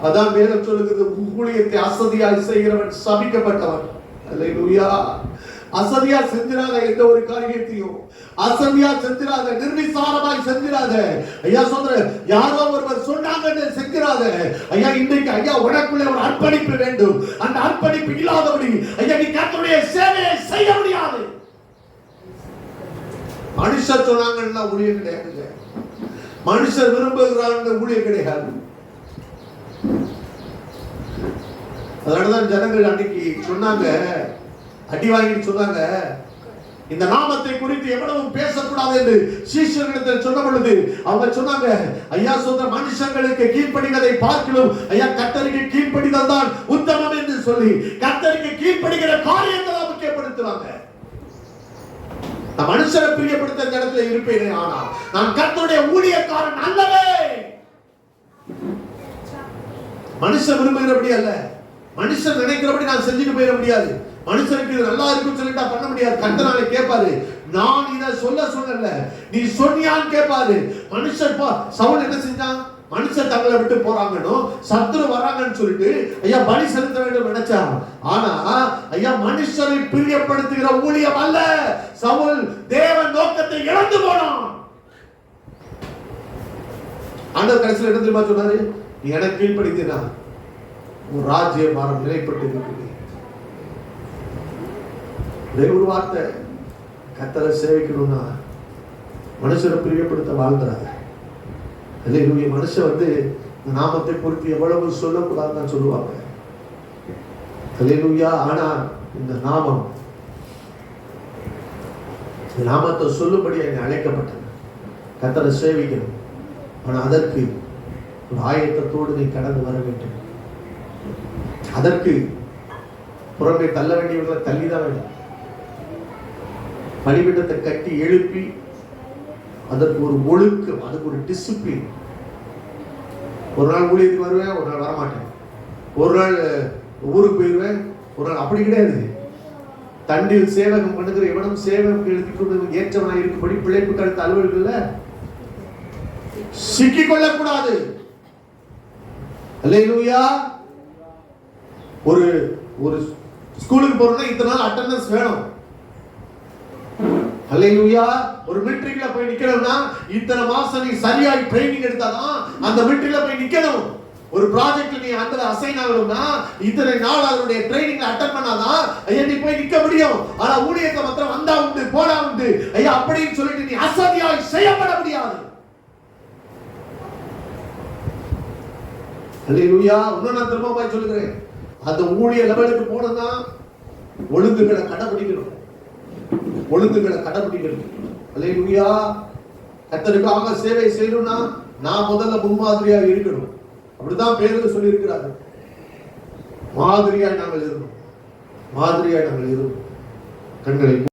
அதான் வேதம் சொல்லுகிறது, ஊழியத்தை அசதியாய் செய்கிறவன் சபிக்கப்பட்டவன். அல்லேலூயா. அசதியா செஞ்சிராத எந்த ஒரு காரியத்தையும், அசதியா செஞ்சிராத, நிர்விசாரமாய் செஞ்சிராத. ஐயா சொல்ற யாரோ ஒருவர் சொன்னாங்கன்னு செஞ்சிராத. ஐயா இன்றைக்கு ஐயா உனக்குள்ளே ஒரு அர்ப்பணிப்பு வேண்டும். அந்த அர்ப்பணிப்பு இல்லாதபடி ஐயா நீ கர்த்தருடைய சேவையை செய்ய முடியாது. மனுஷர் சொன்னாங்கன்னா ஊழியம் கிடையாது. மனுஷர் விரும்புகிறாங்க ஊழியம் கிடையாது. அதனாலதான் ஜனங்கள் அன்னைக்கு சொன்னாங்க, அடி வாங்கிட்டு சொன்னாங்க, இந்த நாமத்தை குறித்து எவ்வளவும் பேசக்கூடாது என்று சீஷர்களிடத்தில் சொன்ன பொழுது அவங்க சொன்னாங்க, ஐயா சொல்ற மனுஷங்களுக்கு கீழ்ப்படிவதை பார்க்கலும் ஐயா கர்த்தருக்கு கீழ்ப்படிதல் தான் உத்தமம் என்று சொல்லி கர்த்தருக்கு கீழ்ப்படிகிற காரியங்களை முக்கியப்படுத்துறாங்க. நான் மனுஷரை பிரியப்படுத்த இந்த இடத்துல இருப்பேனே, ஆனால் நான் கர்த்தருடைய ஊழியக்காரன் அல்லவே. மனுஷன் விரும்புகிறபடி அல்ல, மனுஷன் நினைக்கிறபடி நான் செஞ்சுட்டு போயிட முடியாது. மனுஷனுக்கு இது நல்லா இருக்குன்னு சொல்லிட்டா பண்ண முடியாது. கர்த்தனாலே கேட்பாரு, நான் இதை சொல்லல நீ சொன்னியான்னு கேட்பாரு. மனுஷன் சவுல் என்ன செஞ்சான்? மனுஷன் தங்களை விட்டு போறாங்கன்னு சத்துரு வராங்கன்னு சொல்லிட்டு ஐயா பலி செலுத்த வேண்டும் நினைச்சான். ஆனா ஐயா மனுஷரை பிரியப்படுத்துகிற ஊழியம் அல்ல. சவுல் தேவன் நோக்கத்தை இழந்து போனான். ஆண்டவர் கடைசியில் என்ன தெரியுமா சொன்னாரு? நீ எனக்கு கீழ்ப்படுத்தினா உன் ராஜ்யம் மரம் நிலைப்பட்டு இருக்குது. ஒரு வார்த்தை, கர்த்தரை சேவிக்கணும்னா மனுஷரை பிரியப்படுத்த வாழ்ந்துறாங்க. அல்லேலூயா. மனுஷன் வந்து நாமத்தை குறித்து எவ்வளவு சொல்லக்கூடாதுன்னு சொல்லுவாங்க. அல்லேலூயா. ஆனா இந்த நாமத்தை சொல்லும்படி அழைக்கப்பட்டது. கர்த்தரை சேவிக்கணும். ஆனா அதற்கு ஒரு ஆயத்தத்தோடு நீ கடந்து வர வேண்டும். அதற்கு புறம்பே தள்ள வேண்டியவர்களை தள்ளிதான் வேண்டும். பலிபீடத்தை கட்டி எழுப்பி அதற்கு ஒரு ஒழுக்கம், அதுக்கு ஒரு டிசிப்ளின். ஒரு நாள் ஊழியத்துக்கு வருவேன், ஒரு நாள் வரமாட்டேன். ஒரு நாள் ஊருக்கு போயிடுவேன், ஒரு நாள் அப்படி கிடையாது. தண்டில் சேவகம் பண்ணுகிற எவனும் சேவகம் எழுதி கொண்டு ஏற்றவனாக இருக்கும்படி பிழைப்பு கழுத்த அலுவல்கள்ல சிக்கிக் கொள்ளக்கூடாது. அல்லேலூயா. ஒரு ஸ்கூலுக்கு போறோம்னா இத்தனை நாள் அட்டெண்டன்ஸ் வேணும். அல்லேலூயா. ஒரு மிலிட்டரியில போய் நிக்கணும்னா இத்தனை மாசம் நீ சரியாய் ட்ரைனிங் எடுத்தாதான் அந்த மிலிட்டரியில போய் நிக்கணும். ஒரு ப்ராஜெக்ட்ல நீ அண்டர் அசைன் ஆகணும்னா இத்தனை நாள் அதனுடைய ட்ரைனிங்ல அட்டெண்ட் பண்ணாதான் ஐயா நீ போய் நிக்க முடியும். ஆனா ஊழியத்தை மாத்திரம் வந்தா உண்டு போடா உண்டு ஐயா அப்படின்னு சொல்லிட்டு நீ அசதியாய் செய்யப்பட முடியாது. அல்லேலூயா. இன்னும் நான் திரும்ப சொல்லுகிறேன், அந்த ஊழிய லெவலுக்கு போனோம்னா ஒழுங்குகளை கடைபிடிக்கணும். அல்லேலூயா. கர்த்தருக்காக சேவை செய்யணும்னா நான் முதல்ல முன்மாதிரியா இருக்கணும். அப்படிதான் பேதுரு சொல்லி இருக்கிறாரு. மாதிரியா நாங்கள் இருக்கணும். கண்களை